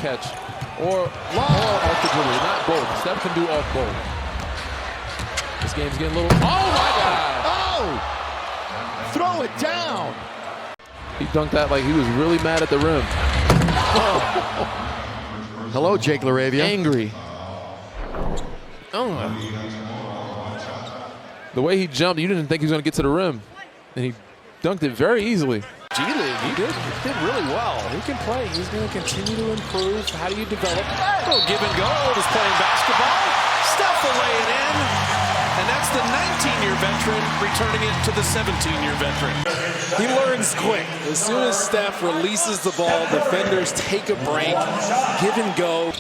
catch. Or off the dribble. Not both. Steph can do off both. This game's getting a little... Oh, my God! Oh! Throw it down! He dunked that like he was really mad at the rim. Oh. Hello, Jake LaRavia. Angry. Oh. The way he jumped, you didn't think he was going to get to the rim. And he dunked it very easily. G-League, he did really well. He can play. He's going to continue to improve. How do you develop? Oh, give and go. Is playing basketball. Steph will lay it in. And that's the 19-year veteran returning it to the 17-year veteran. He learns quick. As soon as Steph releases the ball, defenders take a break, give and go.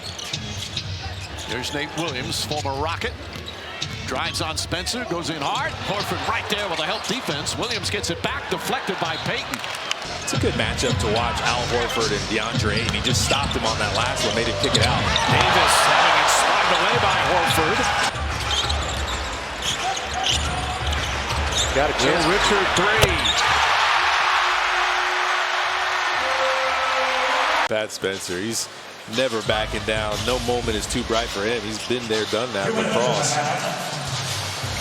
There's Nate Williams, former Rocket. Drives on Spencer, goes in hard. Horford right there with a help defense. Williams gets it back, deflected by Payton. It's a good matchup to watch, Al Horford and DeAndre, and he just stopped him on that last one, made him kick it out. Davis having it swatted away by Horford. Got a chance. Richard three. Pat Spencer, he's never backing down. No moment is too bright for him. He's been there, done that with Cross.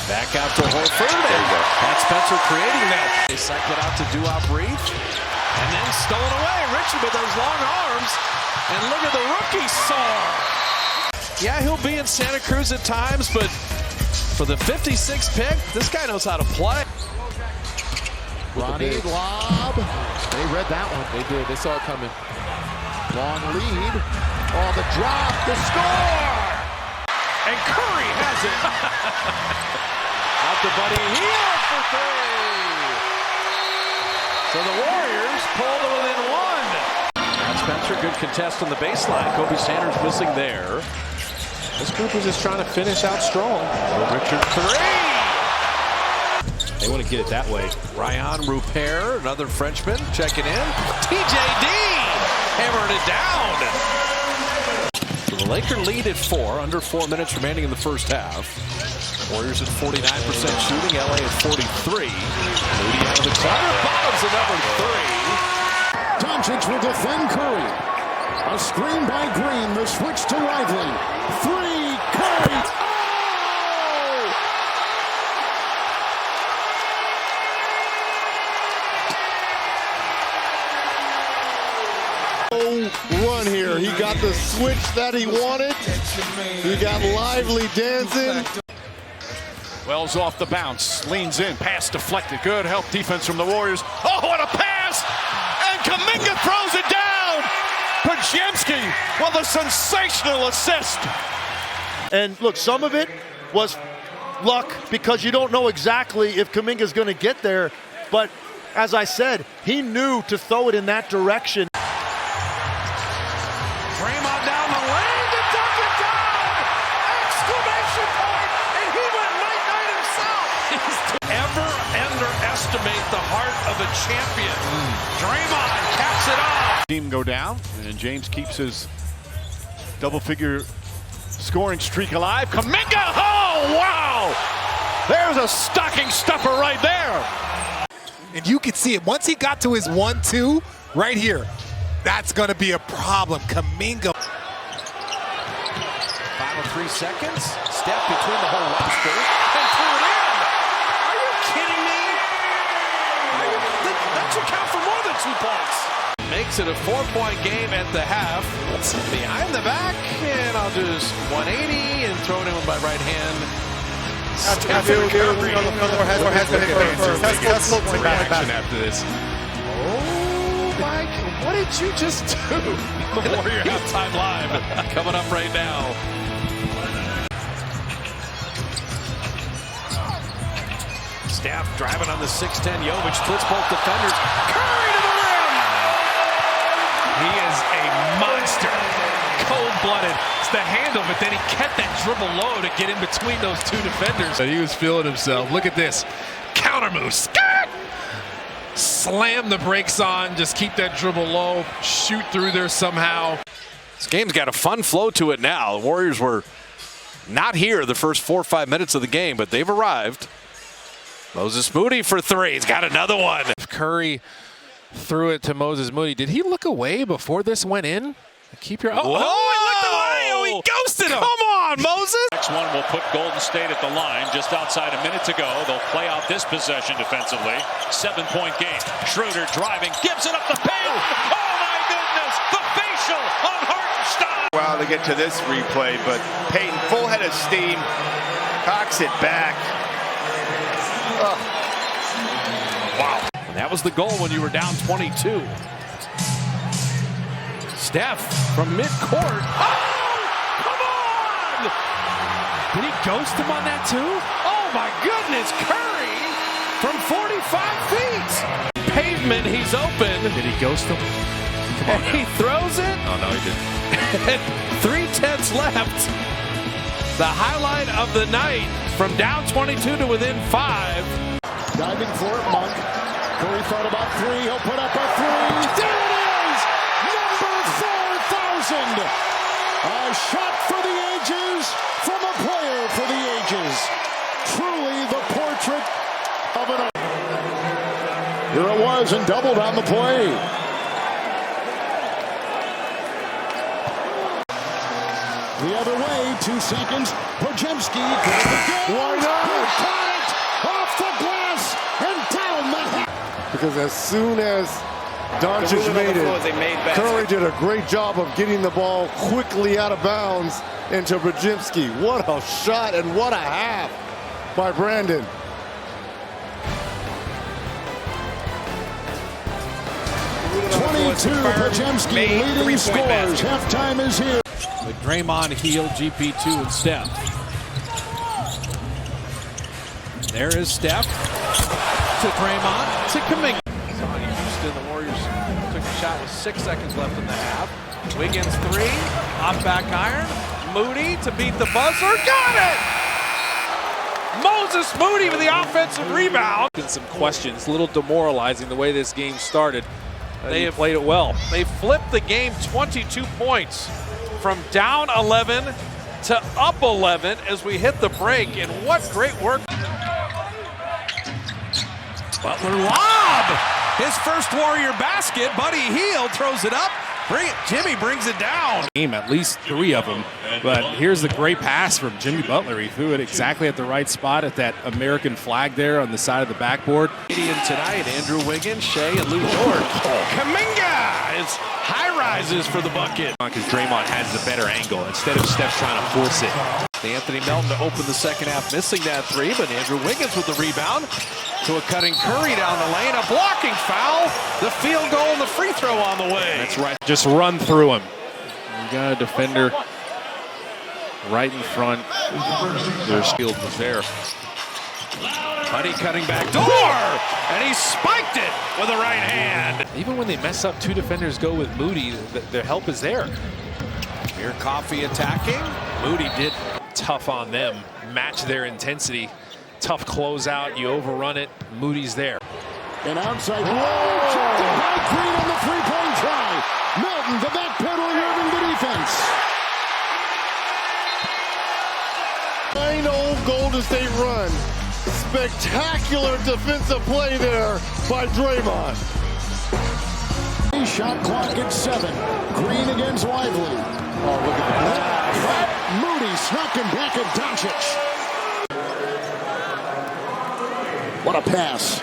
Back out to Horford. There you go. Pat Spencer creating that. They psyched it out to Duop Reef. And then stolen away. Richard with those long arms. And look at the rookie Saar. Yeah, he'll be in Santa Cruz at times, but for the 56th pick, this guy knows how to play. Ronnie lob. They read that one. They did. They saw it coming. Long lead. Oh, the drop. The score. And Curry has it. Out to Buddy Hield for three. So the Warriors pull to within one. Pat Spencer, good contest on the baseline. Kobe Sanders missing there. This group is just trying to finish out strong. Richard three. They want to get it that way. Ryan Rupert, another Frenchman, checking in. TJD hammering it down. So the Lakers lead at 4, under 4 minutes remaining in the first half. Warriors at 49% shooting, LA at 43. Moody out of the corner, bottoms at number 3. Doncic will defend Curry. A screen by Green, the switch to Lively. 3, Curry. Run here. He got the switch that he wanted. He got Lively dancing. Wells off the bounce, leans in, pass deflected. Good help defense from the Warriors. Oh, what a pass! And Kuminga throws it down! Podziemski with a sensational assist. And look, some of it was luck because you don't know exactly if Kuminga's going to get there. But as I said, he knew to throw it in that direction. Draymond down the lane to dunk it down! Exclamation point! And he went night-night himself! Ever underestimate the heart of a champion. Draymond caps it off. Team go down, and James keeps his double-figure scoring streak alive. Kuminga! Oh, wow! There's a stocking stuffer right there. And you could see it. Once he got to his 1-2 right here, that's going to be a problem. Kuminga. Final 3 seconds. Step between the whole roster and threw it in. Are you kidding me? That should count for more than 2 points. Makes it a 4-point game at the half. Behind the back, and I'll just 180 and throw it in with my right hand. Stephen Curry. After this. Oh, Mike, what did you just do? The Warrior Halftime Live coming up right now. Steph driving on the 6'10". Jovic splits both defenders. Curry to the rim! He is a monster. Cold-blooded. It's the handle, but then he kept that dribble low to get in between those 2 defenders. He was feeling himself. Look at this. Counter move. Skirt! Slam the brakes on. Just keep that dribble low. Shoot through there somehow. This game's got a fun flow to it now. The Warriors were not here the first 4 or 5 minutes of the game, but they've arrived. Moses Moody for 3. He's got another one. Curry threw it to Moses Moody. Did he look away before this went in? Keep your. Whoa! He looked away. Oh, he ghosted him. Come on, Moses. Next one will put Golden State at the line just outside a minute to go. They'll play out this possession defensively. 7-point game. Schroeder driving, gives it up the paint. Oh my goodness! The facial on Hartenstein. While to get to this replay, but Payton full head of steam, cocks it back. Wow. And that was the goal when you were down 22. Steph from midcourt. Oh, come on! Did he ghost him on that too? Oh my goodness, Curry from 45 feet. Pavement, he's open. Did he ghost him? And he throws it. Oh, no, he didn't. 3/10 left. The highlight of the night from down 22 to within 5. Diving for it, Monk. Curry thought about three. He'll put up a three. There it is! Number 4,000! A shot for the ages from a player for the ages. Truly the portrait of an... Here it was and doubled on the play. The other way, 2 seconds. Podziemski. Why not? He caught it off the glass and down the head. Because as soon as Doncic made it, Curry did a great job of getting the ball quickly out of bounds into Podziemski. What a shot and what a half by Brandon. Podziemski leading scores. Halftime is here. With Draymond, Heel, GP2, and Steph. There is Steph to Draymond to Kuminga. Houston, the Warriors took a shot with 6 seconds left in the half. Wiggins 3, off back iron. Moody to beat the buzzer. Got it! Moses Moody with the offensive rebound. And some questions, a little demoralizing the way this game started. They have played it well. They flipped the game 22 points from down 11 to up 11 as we hit the break. And what great work. Butler lob! His first Warrior basket. Buddy Hield throws it up. Jimmy brings it down. At least 3 of them. But here's the great pass from Jimmy Butler. He threw it exactly at the right spot at that American flag there on the side of the backboard. Tonight, Andrew Wiggins, Shea, and Lou Dort. Kuminga is high rises for the bucket. Because Draymond has the better angle instead of Steph trying to force it. Anthony Melton to open the second half, missing that 3, but Andrew Wiggins with the rebound to a cutting Curry down the lane. A blocking foul, the field goal, and the free throw on the way. That's right. Just run through him. You got a defender right in front. Their shield was there. Buddy cutting back door, and he spiked it with the right hand. Even when they mess up, 2 defenders go with Moody, their help is there. Here, Coffee attacking. Moody did. Tough on them. Match their intensity. Tough closeout. You overrun it. Moody's there. And outside. Whoa! Checked it by Green on the three-point try. Melton, the backpedaling Irving, the defense. Old Golden State run. Spectacular defensive play there by Draymond. Shot clock at 7. Green against Lively. Oh, look at that. Moody snuck him back at Doncic. What a pass.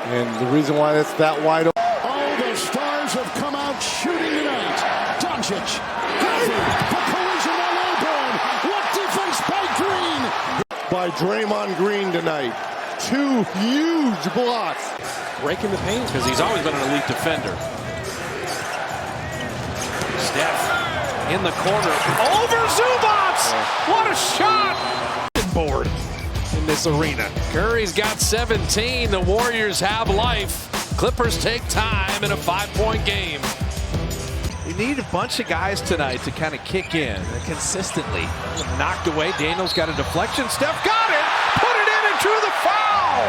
And the reason why it's that wide open. All the stars have come out shooting tonight. Doncic. The collision on Auburn. What defense by Green? By Draymond Green tonight. 2 huge blocks. Breaking the paint because he's always been an elite defender. Steph in the corner. Over Zubac! What a shot! Board in this arena. Curry's got 17. The Warriors have life. Clippers take time in a 5-point game. You need a bunch of guys tonight to kind of kick in consistently. Knocked away. Daniels got a deflection. Steph got it. Put it in and drew the foul.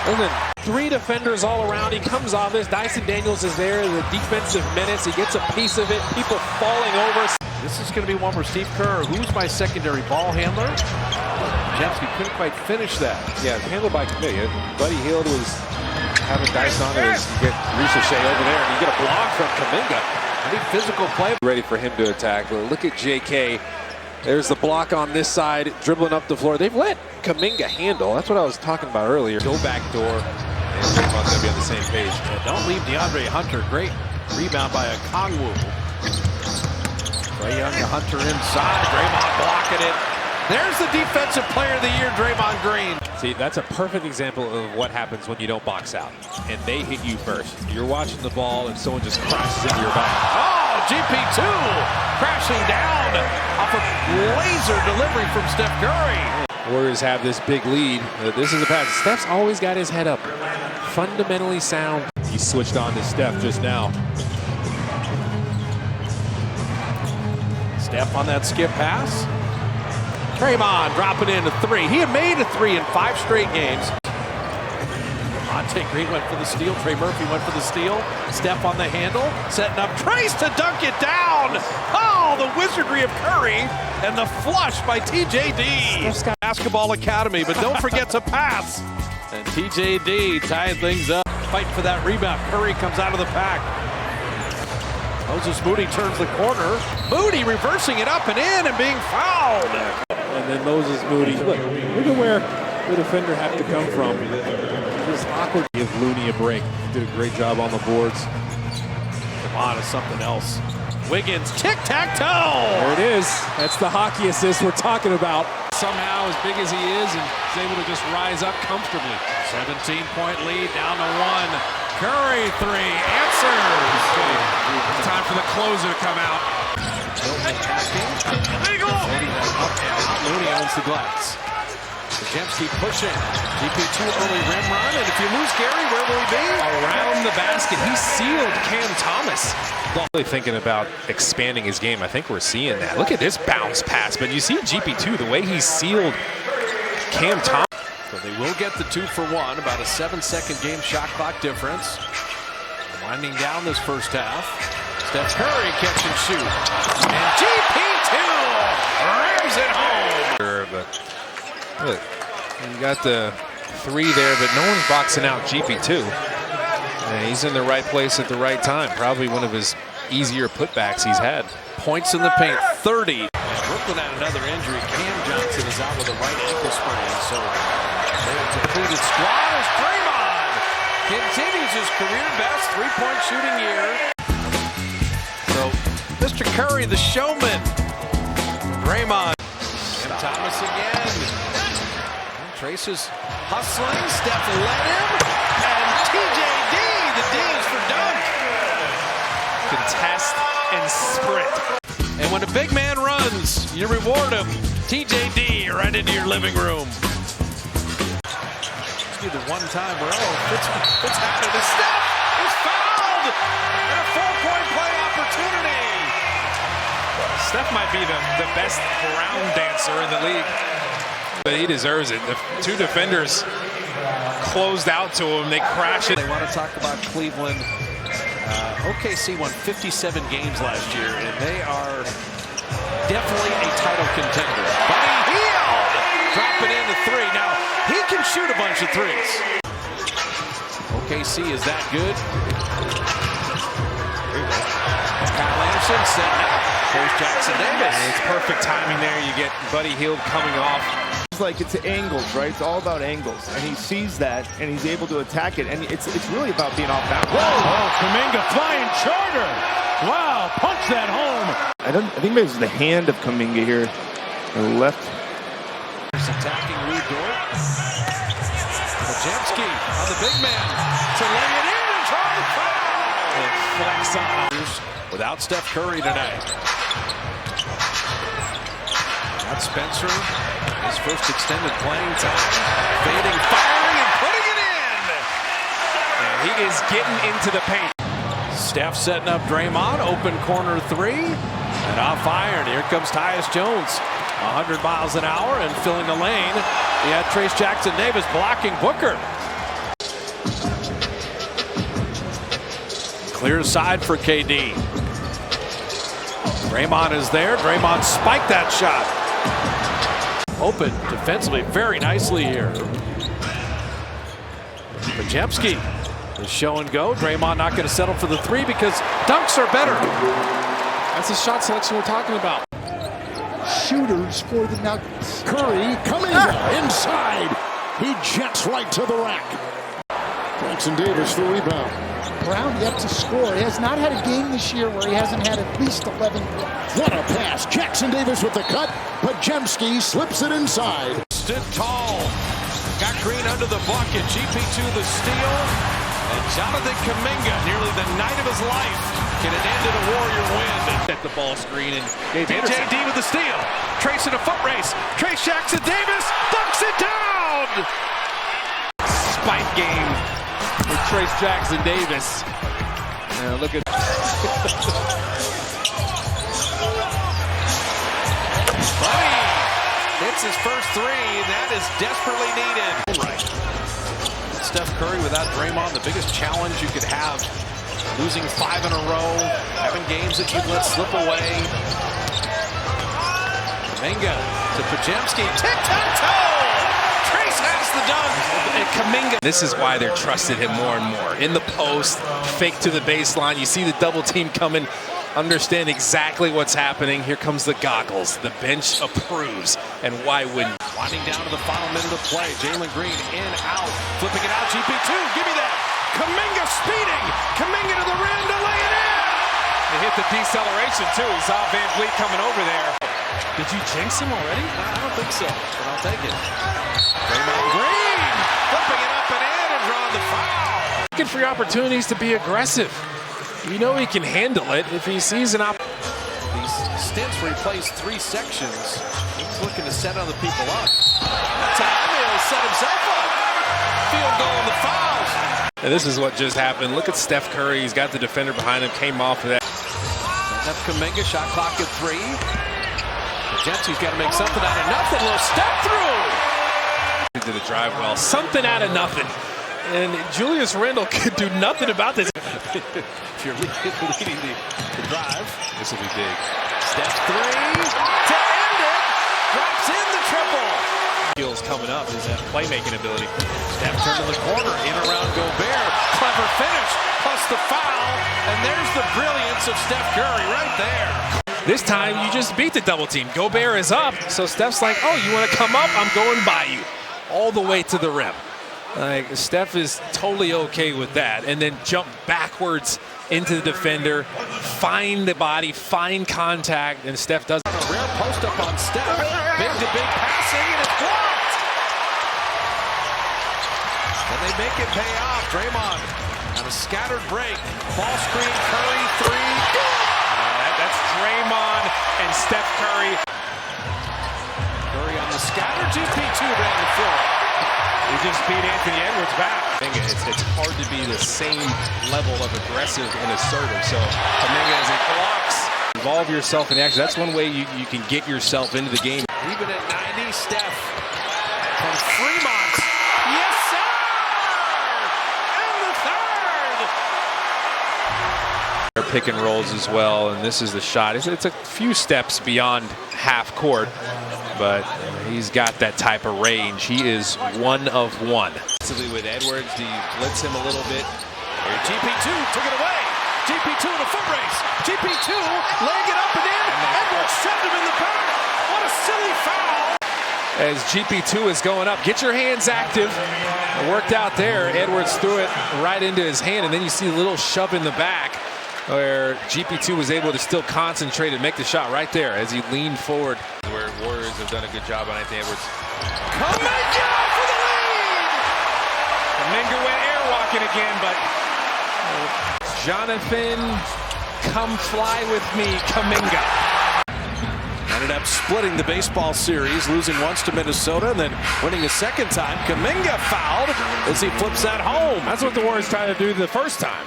And then 3 defenders all around. He comes off this. Dyson Daniels is there. The defensive minutes. He gets a piece of it. People falling over. This is going to be one where Steve Kerr, who's my secondary ball handler? Podziemski couldn't quite finish that. Yeah, handled by Kuminga. Buddy Hield was having Dyson on it. You get Shea over there, and you get a block from Kuminga. Any physical play. Ready for him to attack. But look at JK. There's the block on this side, dribbling up the floor. They've let Kuminga handle. That's what I was talking about earlier. Go back door. And Draymond's going to be on the same page. And don't leave DeAndre Hunter. Great rebound by a Kongwu. Trae Young to Hunter inside. Draymond blocking it. There's the defensive player of the year, Draymond Green. See, that's a perfect example of what happens when you don't box out and they hit you first. You're watching the ball and someone just crashes into your back. Oh, GP2 crashing down off a laser delivery from Steph Curry. Warriors have this big lead. This is a pass. Steph's always got his head up. Fundamentally sound. He switched on to Steph just now. Steph on that skip pass. Draymond dropping in a three. He had made a three in 5 straight games. Monte Green went for the steal. Trey Murphy went for the steal. Steph on the handle, setting up Trace to dunk it down. Oh, the wizardry of Curry and the flush by TJD. Basketball Academy, but don't forget to pass. And TJD tying things up. Fight for that rebound. Curry comes out of the pack. Moses Moody turns the corner. Moody reversing it up and in and being fouled. And then Moses Moody. Look at where the defender had to come from. Just awkward. Give Looney a break. He did a great job on the boards. Come on, it's something else. Wiggins, tic-tac-toe. There it is. That's the hockey assist we're talking about. Somehow, as big as he is able to just rise up comfortably. 17-point lead, down to 1. Curry three, answers. Time for the closer to come out. Milton attacking. Looney owns the glass. Kajemski pushing. GP2 early rim run, and if you lose Gary, where will he be? Around the basket, he sealed Cam Thomas. Really thinking about expanding his game. I think we're seeing that. Look at this bounce pass, but you see GP2, the way he sealed Cam Thomas. So they will get the 2 for 1, about a 7-second game shot clock difference. Winding down this first half. Steph Curry catch and shoot. And GP2 rams it home. But look, you got the 3 there, but no one's boxing out GP2. And he's in the right place at the right time. Probably one of his easier putbacks he's had. Points in the paint, 30. Brooklyn had another injury. Cam Johnson is out with a right ankle sprain. So they're a depleted squad as Draymond continues his career best 3-point shooting year. So Mr. Curry, the showman. Draymond. And Thomas again. Trace is hustling. Steph led him. And TJD, the D is for dunk. Contest and sprint. And when a big man runs, you reward him. TJD right into your living room. See the one-time Fitz had it. Steph is fouled. And a 4-point play opportunity. Steph might be the best ground dancer in the league. But he deserves it. The 2 defenders closed out to him. They crash it. They want to talk about Cleveland. OKC won 57 games last year, and they are definitely a title contender. Buddy Hield dropping in the 3. Now, he can shoot a bunch of threes. OKC is that good. Kyle Anderson setting up. There's Jackson Davis. And it's perfect timing there. You get Buddy Hield coming off. It's like it's angles, right? It's all about angles, and he sees that, and he's able to attack it, and it's really about being off balance. Whoa! Oh, Kuminga flying charter! Wow, punch that home! I think maybe it's the hand of Kuminga here, the left. Attacking Lou Dort. Kajemski on the big man to lay it in and try to foul. And flex on without Steph Curry tonight. Got Spencer, his first extended playing time. Fading, firing, and putting it in. And he is getting into the paint. Steph setting up Draymond, open corner 3. And off iron, here comes Tyus Jones. 100 miles an hour and filling the lane. He had Trace Jackson Davis blocking Booker. Clear side for KD. Draymond is there. Draymond spiked that shot. Open defensively very nicely here. Kajemski The show and go. Draymond not going to settle for the three because dunks are better. That's the shot selection we're talking about. Shooters for the Nuggets. Curry coming inside. He jets right to the rack. Jackson Davis for rebound. Brown yet to score. He has not had a game this year where he hasn't had at least 11 points. What a pass. Jackson Davis with the cut. Pajemski slips it inside. Stood tall. Got Green under the bucket. GP2 the steal. And Jonathan Kuminga, nearly the night of his life, get it into the Warrior win. At the ball screen and DJD with the steal. Trace in a foot race. Trace Jackson Davis dunks it down. spike game with Trace Jackson Davis. Now look at Buddy hits his first three. That is desperately needed. Right. Steph Curry without Draymond, the biggest challenge you could have. Losing 5 in a row, having games that you've let slip away. Kuminga to Pajemski, tic-tac-toe! Trace has the dunk. and Kuminga. This is why they're trusted him more and more. In the post, fake to the baseline. You see the double team coming. Understand exactly what's happening. Here comes the goggles. The bench approves. And why wouldn't? Winding down to the final minute of play. Draymond Green in, out, flipping it out. GP2, give me that. Kuminga speeding. Kuminga to the rim to lay it in. They hit the deceleration too. He saw Van Vliet coming over there. Did you jinx him already? I don't think so, but I'll take it. Draymond Green flipping it up and in and drawing the foul. Looking for opportunities to be aggressive. You know he can handle it if he sees an opportunity. These stints where he plays 3 sections, he's looking to set other people up. Time he'll set himself up. Field goal on the fouls. And this is what just happened. Look at Steph Curry. He's got the defender behind him. Came off of that. That's Kuminga, shot clock at 3. Pajemski's got to make something out of nothing. Little step through. Into the drive well. Something out of nothing. And Julius Randle could do nothing about this. If you're leading the drive, this will be big. Steph 3 to end it. Drops in the triple. Skills coming up is that playmaking ability. Steph turned to the corner, in around Gobert. Clever finish, plus the foul. And there's the brilliance of Steph Curry right there. This time you just beat the double team. Gobert is up, so Steph's like, oh, you want to come up? I'm going by you. All the way to the rim. Like, Steph is totally okay with that. And then jump backwards into the defender, find the body, find contact, and Steph does. A rare post up on Steph. Big to big passing, and it's blocked. And they make it pay off. Draymond on a scattered break. Ball screen, Curry, 3. That's Draymond and Steph Curry. Curry on the scatter, GP2 down the floor. He just beat Anthony Edwards back. It's hard to be the same level of aggressive and assertive. So Kuminga, as he blocks, involve yourself in the action. That's one way you can get yourself into the game. Even at 90, Steph from Fremont. Yes, sir! And the third! They're pick and rolls as well, and this is the shot. It's a few steps beyond half court, but he's got that type of range. He is 1 of 1. With Edwards, do you blitz him a little bit? GP2 took it away. GP2 in a foot race. GP2 laying it up and in. Edwards shoved him in the back. What a silly foul. As GP2 is going up, get your hands active. It worked out there. Edwards threw it right into his hand, and then you see a little shove in the back where GP2 was able to still concentrate and make the shot right there as he leaned forward. Where Warriors have done a good job on Anthony Edwards. Kuminga for the lead! Kuminga went air walking again, but Jonathan, come fly with me, Kuminga. Ended up splitting the baseball series, losing once to Minnesota and then winning a second time. Kuminga fouled as he flips that home. That's what the Warriors tried to do the first time.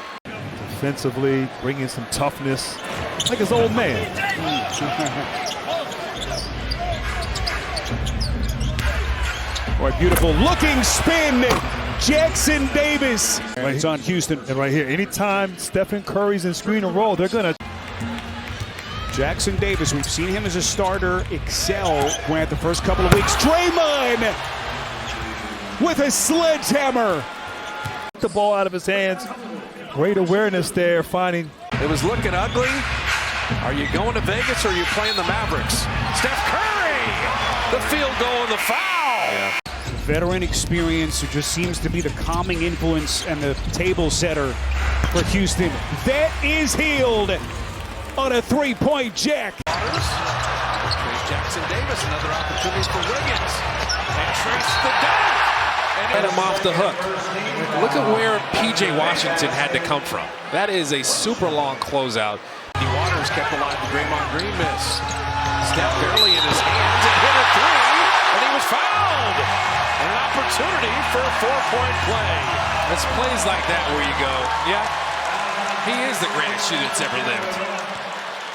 Defensively, bringing some toughness, like his old man. Boy, beautiful looking spin. Jackson Davis. Right, it's on Houston. And right here, anytime Stephen Curry's in screen and roll, they're going to. Jackson Davis, we've seen him as a starter excel at the first couple of weeks. Draymond with a sledgehammer. the ball out of his hands. Great awareness there, finding. It was looking ugly. Are you going to Vegas or are you playing the Mavericks? Steph Curry, the field goal and the foul. Yeah. Veteran experience, who just seems to be the calming influence and the table setter for Houston. That is healed on a three-point jack. Jackson Davis, another opportunity for Wiggins. And Trace the dunk. Get him off the hook. Look at where P.J. Washington had to come from. That is a super long closeout. Waters kept alive the Draymond Green miss. Steph barely in his hands and hit a three, and he was fouled. And an opportunity for a 4-point play. It's plays like that where you go, yeah, he is the greatest shooter that's ever lived.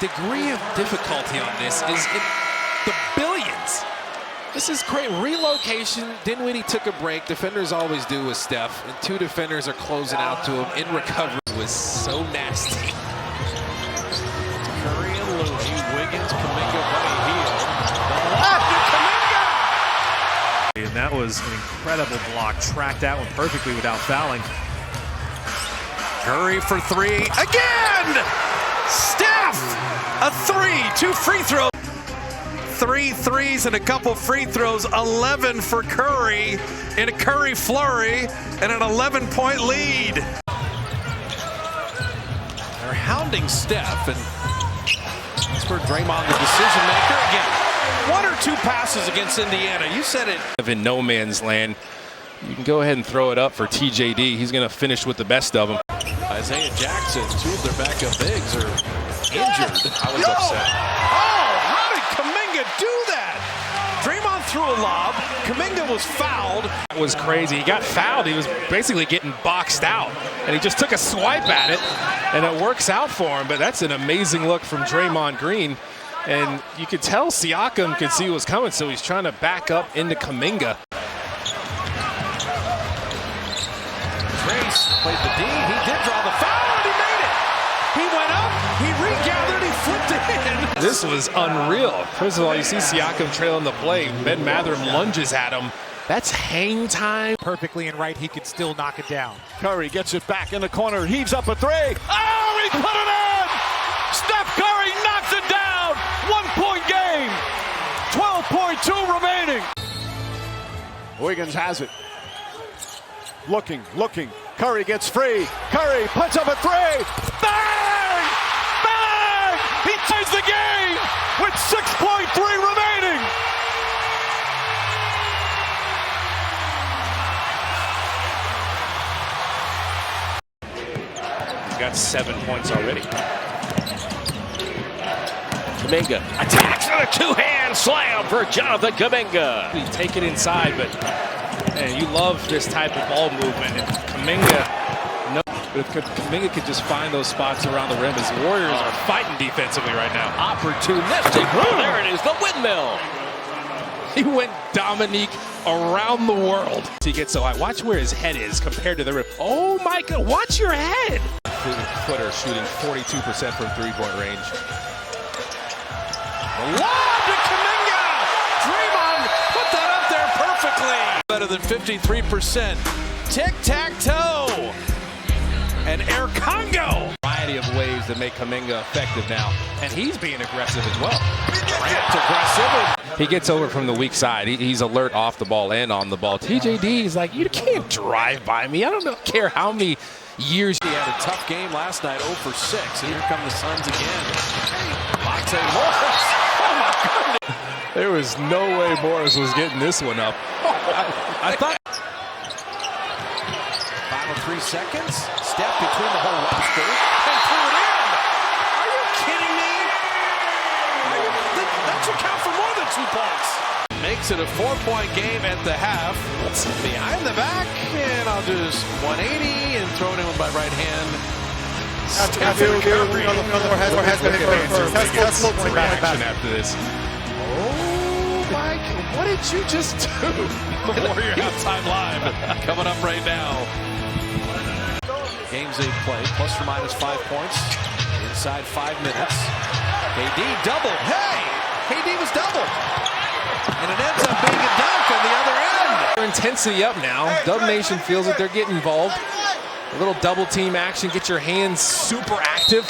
Degree of difficulty on this is in the billions. This is great. Relocation. Dinwiddie took a break. Defenders always do with Steph. And two defenders are closing out to him in recovery. It was so nasty. Curry and Looney. Wiggins, Kuminga, Buddy Hield. The left to Kuminga! And that was an incredible block. Tracked that one perfectly without fouling. Curry for three. Again! Steph! A three. 2 free throws. 3 threes and a couple free throws. 11 for Curry in a Curry flurry and an 11-point lead. They're hounding Steph, and that's for Draymond, the decision maker. Again, 1 or 2 passes against Indiana. You said it. In no man's land, you can go ahead and throw it up for TJD. He's going to finish with the best of them. Isaiah Jackson, 2 of their backup bigs are injured. I was upset. Oh, how did Kuminga do that? Draymond threw a lob. Kuminga was fouled. That was crazy. He got fouled. He was basically getting boxed out, and he just took a swipe at it, and it works out for him. But that's an amazing look from Draymond Green, and you could tell Siakam could see what was coming, so he's trying to back up into Kuminga. Trace played the D. He did draw the foul, and he made it. He went up, he regathered, he flipped it in. This was unreal. First of all, you see Siakam trailing the play. Ben Mathurin lunges at him. That's hang time. Perfectly and right, he could still knock it down. Curry gets it back in the corner, heaves up a three. Oh, he put it in! Steph Curry knocks it down! 1-point game! 12.2 remaining. Wiggins has it. Looking. Curry gets free. Curry puts up a three. Bang! Bang! He ties the game with 6.3 remaining. He's got 7 points already. Kuminga attacks on a 2-hand slam for Jonathan Kuminga. You take it inside, but man, you love this type of ball movement. And Kuminga, no, but if Kuminga could just find those spots around the rim, his Warriors are fighting defensively right now. Opportunistic. Oh, there it is, the windmill. He went Dominique around the world. He gets so high. Watch where his head is compared to the rim. Oh my God, watch your head. Footer shooting 42% from three-point range. Lob to Kuminga! Draymond put that up there perfectly. Better than 53%. Tic-tac-toe. And Air Congo. Variety of ways to make Kuminga effective now. And he's being aggressive as well. Grant aggressive. He gets over from the weak side. He's alert off the ball and on the ball. TJD is like, you can't drive by me. I don't care how many years. He had a tough game last night, 0 for 6. And here come the Suns again. Monte Morris. Oh my goodness. There was no way Morris was getting this one up. I thought. Final 3 seconds. Step between the whole roster and threw it in. Are you kidding me? That should count for more than 2 points. Makes it a 4-point game at the half. Behind the back, and I'll just 180 and throw it in with my right hand. Stephen Curry. After this. Oh, Mike, what did you just do? The Warrior halftime live coming up right now. Games 8 played, plus or minus 5 points inside 5 minutes. KD double. Hey, KD was double. And it ends up being a dunk on the other end. intensity up now. Dub Nation feels that they're getting involved. A little double team action. Get your hands super active.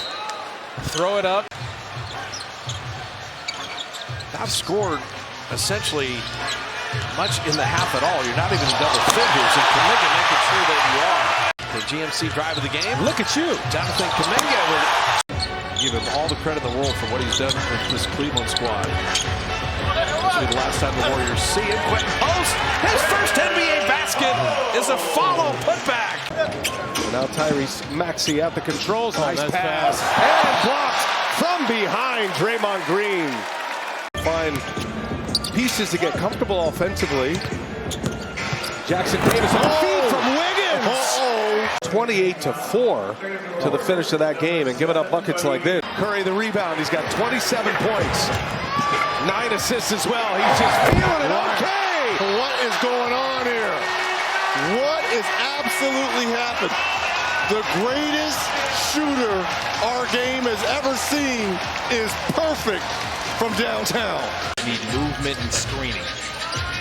Throw it up. Not scored essentially much in the half at all. You're not even in double figures, and Kuminga making sure that you are. The GMC drive of the game. Look at you. Jonathan Kuminga with it. Give him all the credit in the world for what he's done with this Cleveland squad. This will be the last time the Warriors see it. Quentin Post, his first NBA basket is a follow putback. Now Tyrese Maxey at the controls. Nice pass. And blocked from behind Draymond Green. Find pieces to get comfortable offensively. Jackson Davis on the feed from Wiggins. 28-4 to the finish of that game, and giving up buckets like this. Curry the rebound. He's got 27 points. 9 assists as well. He's just feeling it. Okay. What is going on here? What is absolutely happened? The greatest shooter our game has ever seen is perfect from downtown. Need movement and screening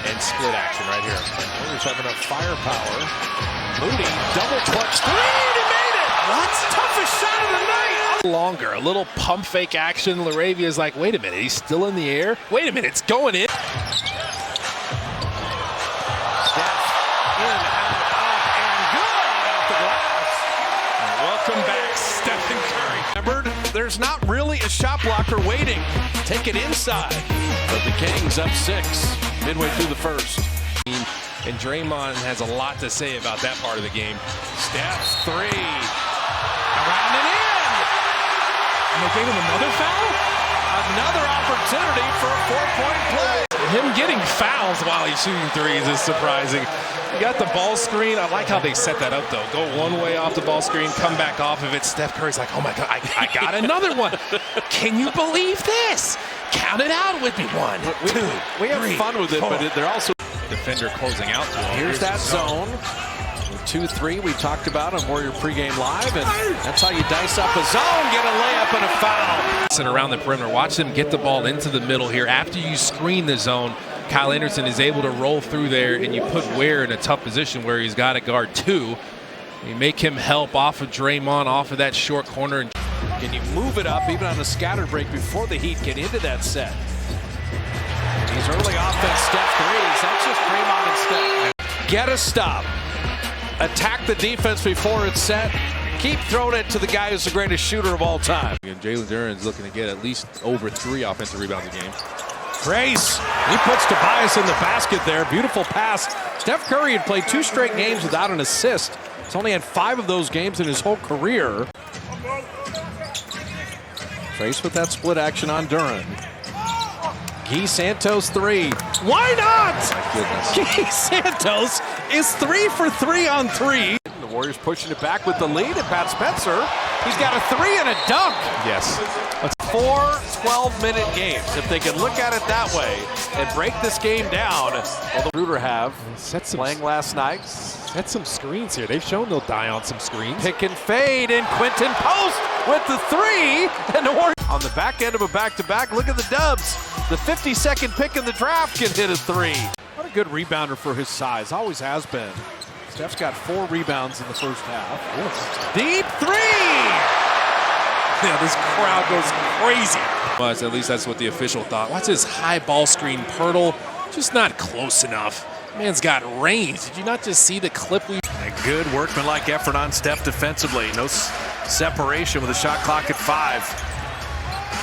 and split action right here. Warriors have enough firepower. Moody double clutch three. He made it. What? Toughest shot of the night. Longer, a little pump fake action. Laravia's like, wait a minute, he's still in the air. Wait a minute, it's going in. Welcome back, Stephen Curry. Remembered, there's not really a shot blocker waiting. Take it inside. But the Kings up 6 midway through the first. And Draymond has a lot to say about that part of the game. Steph 3. Around and in. And they gave him another foul? Another opportunity for a 4-point play. Him getting fouls while he's shooting threes is surprising. You got the ball screen. I like how they set that up, though. Go one way off the ball screen, come back off of it. Steph Curry's like, oh, my God, I got another one. Can you believe this? Count it out with me. 1, 2, We have fun with it, but they're also... Defender closing out to him. Here's that zone. 2-3 we talked about on Warrior pregame live, and that's how you dice up a zone, get a layup and a foul. Sit around the perimeter. Watch them get the ball into the middle here. After you screen the zone, Kyle Anderson is able to roll through there, and you put Ware in a tough position where he's got to guard 2. You make him help off of Draymond, off of that short corner. And can you move it up even on a scatter break before the Heat get into that set? These early offense Steph threes. That's just Draymond and Steph. Get a stop. Attack the defense before it's set. Keep throwing it to the guy who's the greatest shooter of all time. And Jalen Duren's looking to get at least over 3 offensive rebounds a game. Grace, he puts Tobias in the basket there. Beautiful pass. Steph Curry had played 2 straight games without an assist. He's only had 5 of those games in his whole career. Trace with that split action on Duren. Guy Santos 3. Why not? Guy Santos is 3 for 3 on 3. The Warriors pushing it back with the lead, and Pat Spencer, he's got a 3 and a dunk. Yes. 4 12-minute games. If they can look at it that way and break this game down, well, the Ruder have playing last night. Set some screens here. They've shown they'll die on some screens. Pick and fade, and Quentin Post with the 3, and the Warriors on the back end of a back-to-back. Look at the Dubs. The 52nd pick in the draft can hit a 3. What a good rebounder for his size. Always has been. Steph's got 4 rebounds in the first half. Deep 3! Yeah, this crowd goes crazy. Well, at least that's what the official thought. Watch this high ball screen. Pirtle, just not close enough. Man's got range. Did you not just see the clip we... A good workmanlike effort on Steph defensively. No separation with a shot clock at 5.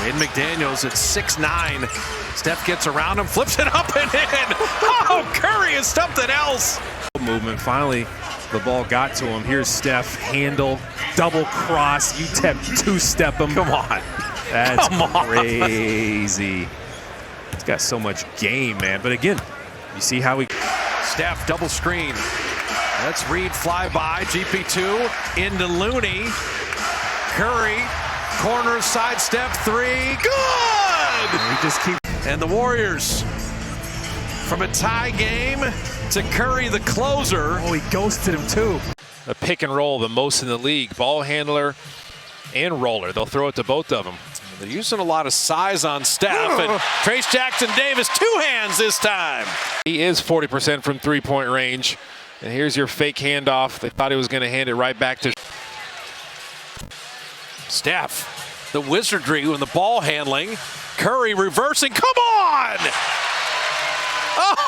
Wade McDaniels at 6'9". Steph gets around him, flips it up and in. Oh, Curry is something else. Movement. Finally, the ball got to him. Here's Steph. Handle. Double cross. You two-step him. Come on. That's crazy. He's got so much game, man. But again, you see how he... Steph double screen. Let's read fly by. GP2 into Looney. Curry. Corner side step 3. Good! And he just keeps... And the Warriors, from a tie game to Curry the closer. Oh, he ghosted him too. A pick and roll, the most in the league. Ball handler and roller. They'll throw it to both of them. They're using a lot of size on Steph, and Trace Jackson-Davis, 2 hands this time. He is 40% from three-point range. And here's your fake handoff. They thought he was going to hand it right back to Steph, the wizardry with the ball handling. Curry reversing, come on!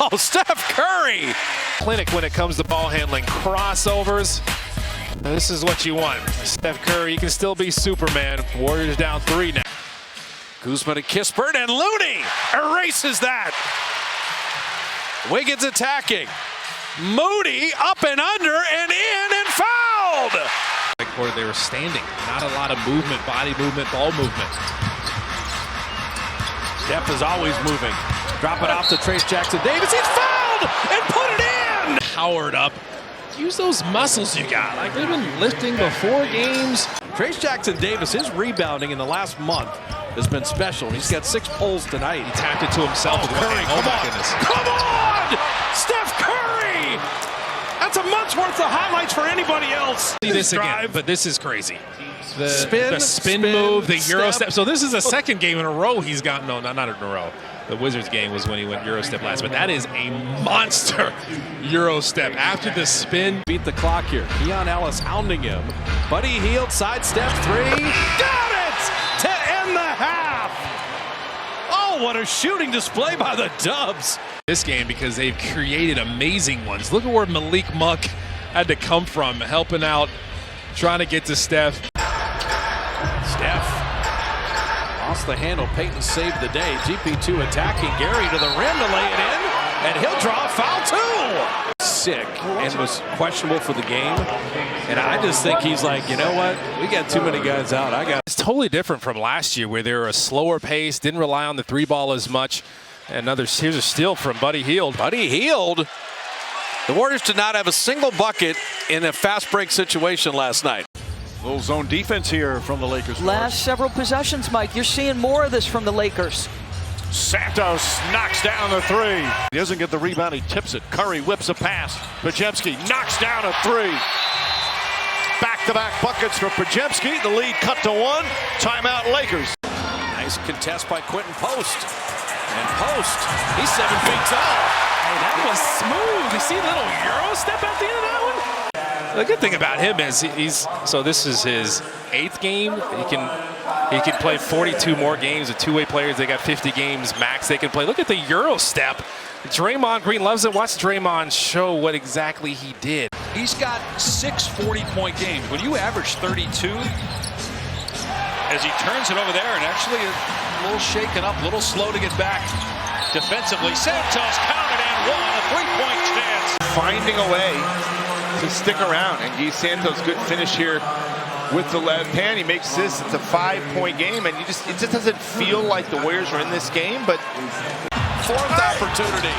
Oh, Steph Curry! Clinic when it comes to ball handling. Crossovers. This is what you want. Steph Curry, you can still be Superman. Warriors down 3 now. Kuzma to Kispert, and Looney erases that. Wiggins attacking. Moody up and under and in and fouled. Or they were standing. Not a lot of movement, body movement, ball movement. Steph is always moving. Drop it off to Trace Jackson-Davis. He's fouled and put it in. Powered up. Use those muscles you got. Like they've been lifting before games. Trace Jackson-Davis, his rebounding in the last month has been special. He's got 6 pulls tonight. He tapped it to himself. Curry, oh my goodness. Come on! Steph Curry! That's a month's worth of highlights for anybody else. See this again, but this is crazy. The spin move, the Euro step. So this is a second game in a row he's gotten. No, not in a row. The Wizards game was when he went Euro step last, but that is a monster Euro step. After the spin. Beat the clock here. Keon Ellis hounding him. Buddy Hield, sidestep 3. Got it! To end the half! Oh, what a shooting display by the Dubs. This game because they've created amazing ones. Look at where Malik Monk had to come from, helping out, trying to get to Steph. Steph lost the handle. Payton saved the day. GP2 attacking Gary to the rim to lay it in, and he'll draw a foul too. Sick and was questionable for the game, and I just think he's like, you know what? We got too many guys out. It's totally different from last year where they were a slower pace, didn't rely on the 3-ball as much. Here's a steal from Buddy Hield. Buddy Hield. The Warriors did not have a single bucket in a fast break situation last night. Little zone defense here from the Lakers. Last several possessions, Mike, you're seeing more of this from the Lakers. Santos knocks down the 3. He doesn't get the rebound, he tips it. Curry whips a pass. Pajemski knocks down a 3. Back-to-back buckets for Pajemski. The lead cut to 1. Timeout Lakers. Nice contest by Quentin Post. And Post, he's 7 feet tall. Hey, that was smooth. You see a little Euro step at the end of that one? The good thing about him is this is his 8th game. He can play 42 more games. The two-way players, they got 50 games max they can play. Look at the Euro step. Draymond Green loves it. Watch Draymond show what exactly he did. He's got 6 40-point games. When you average 32, as he turns it over there and actually a little shaken up, a little slow to get back defensively. Santos counted and won a 3-point chance. Finding a way to stick around, and Guy Santos, good finish here with the left hand. He makes this, it's a 5-point game, and it just doesn't feel like the Warriors are in this game, but 4th opportunity.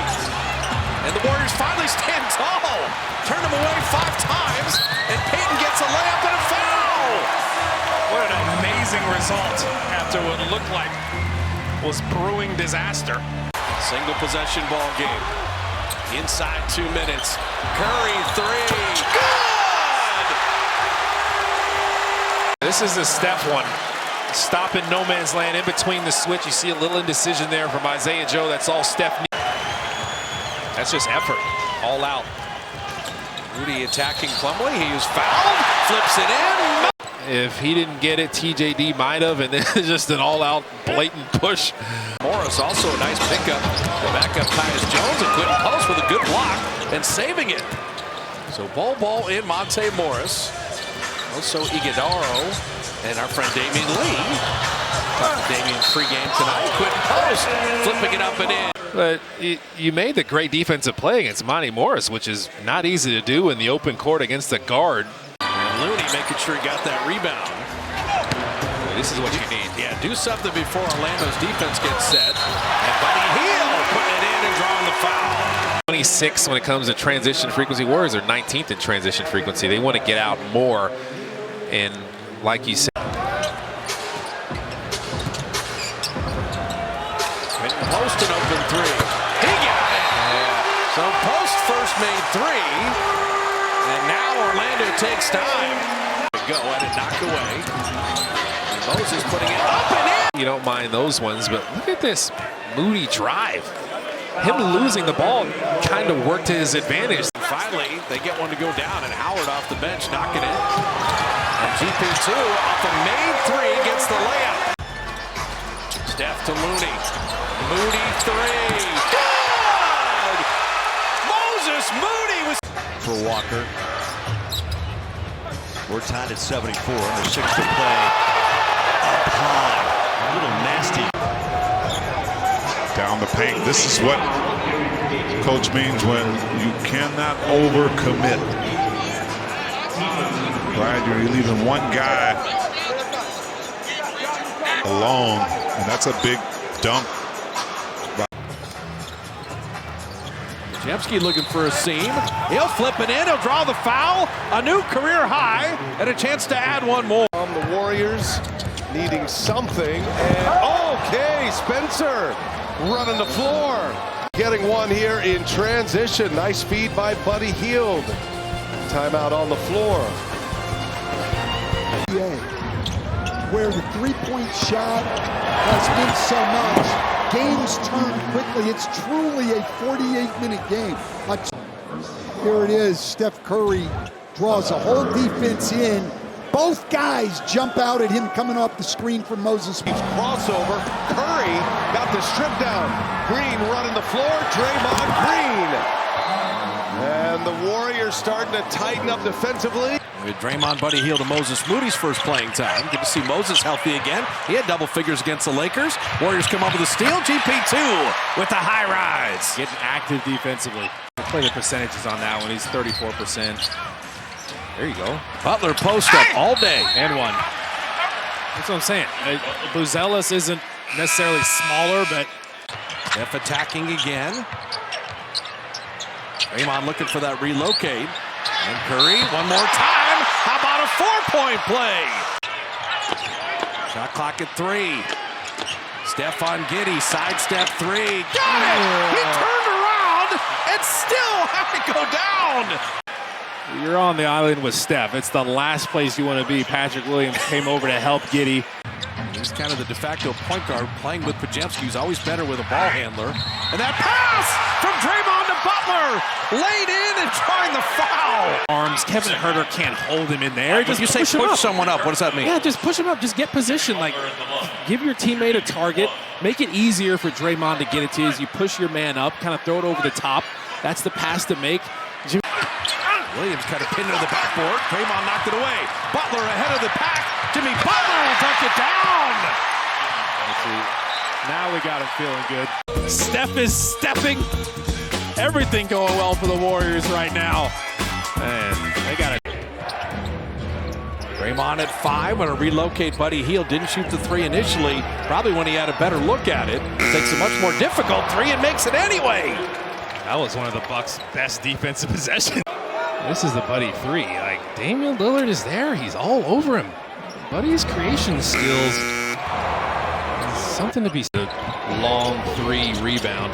And the Warriors finally stand tall. Turn them away 5 times, and Payton gets a layup and a foul. What an amazing result after what looked like was brewing disaster. Single possession ball game. Inside 2 minutes. Curry 3. Good! This is a Steph one. Stop in no man's land in between the switch. You see a little indecision there from Isaiah Joe. That's all Steph needs. That's just effort. All out. Rudy attacking Plumlee. He was fouled. Flips it in. If he didn't get it, TJD might have, and then just an all-out blatant push. Morris also a nice pickup. The backup Tyus Jones, and Quentin Post with a good block and saving it. So ball in Monte Morris. Also Iguodaro and our friend Damian Lee. Damian pregame tonight. Quentin Post flipping it up and in. But you made the great defensive play against Monte Morris, which is not easy to do in the open court against the guard. Looney making sure he got that rebound. This is what you need. Yeah, do something before Orlando's defense gets set. And Buddy Hield putting it in and drawing the foul. 26 when it comes to transition frequency. Warriors are 19th in transition frequency. They want to get out more. And like you said, Post an open 3. He got it. Yeah. So Post first made 3. And now Orlando takes time. Go at it, knocked away. Moses putting it up and in. You don't mind those ones, but look at this Moody drive. Him losing the ball kind of worked to his advantage. Finally, they get one to go down, and Howard off the bench, knock it in. And GP2 off the made three gets the layup. Steph to Looney. Moody three. Good! Moses Moody was for Walker. We're tied at 74. Under 6 to play. Up high. A little nasty. Down the paint. This is what coach means when you cannot overcommit. Right, you're leaving one guy alone, and that's a big dump. Jemski looking for a seam. He'll flip it in. He'll draw the foul. A new career high and a chance to add one more. The Warriors needing something. And okay, Spencer running the floor. Getting one here in transition. Nice feed by Buddy Hield. Timeout on the floor. Where the three-point shot has been so much. Games turn quickly. It's truly a 48-minute game. Here it is. Steph Curry draws a whole defense in. Both guys jump out at him coming off the screen from Moses. Crossover. Curry got the strip down. Green running the floor. Draymond Green. And the Warriors starting to tighten up defensively. With Draymond, Buddy Hield, to Moses Moody's first playing time. Good to see Moses healthy again. He had double figures against the Lakers. Warriors come up with a steal. GP2 with the high rise. Getting active defensively. Play the percentages on that one. He's 34%. There you go. Butler post up all day. And one. That's what I'm saying. Buzelis isn't necessarily smaller, but F attacking again. Draymond looking for that relocate. And Curry, one more time. How about a four-point play? Shot clock at 3. Steph on Giddey, sidestep 3. Got it! He turned around and still had to go down. You're on the island with Steph. It's the last place you want to be. Patrick Williams came over to help Giddey. He's kind of the de facto point guard playing with Pajemski, who's always better with a ball handler. And that pass from Draymond to Butler. Laid in and trying the foul. Arms. Kevin Huerter can't hold him in there. Just you say push someone up. What does that mean? Yeah, just push him up. Just get position. Like, give your teammate a target. Make it easier for Draymond to get it to you as you push your man up. Kind of throw it over the top. That's the pass to make. Williams kind of pinned it to the backboard. Draymond knocked it away. Butler ahead of the pack. Jimmy Butler will touch it down. Now we got him feeling good. Steph is stepping. Everything going well for the Warriors right now. And they got it. Draymond at 5. Going to relocate Buddy Hield. Didn't shoot the 3 initially. Probably when he had a better look at it. Takes a much more difficult 3 and makes it anyway. That was one of the Bucks' best defensive possessions. This is the Buddy 3. Like, Damian Lillard is there. He's all over him. Buddy's creation skills. Something to be said. Long 3 rebound.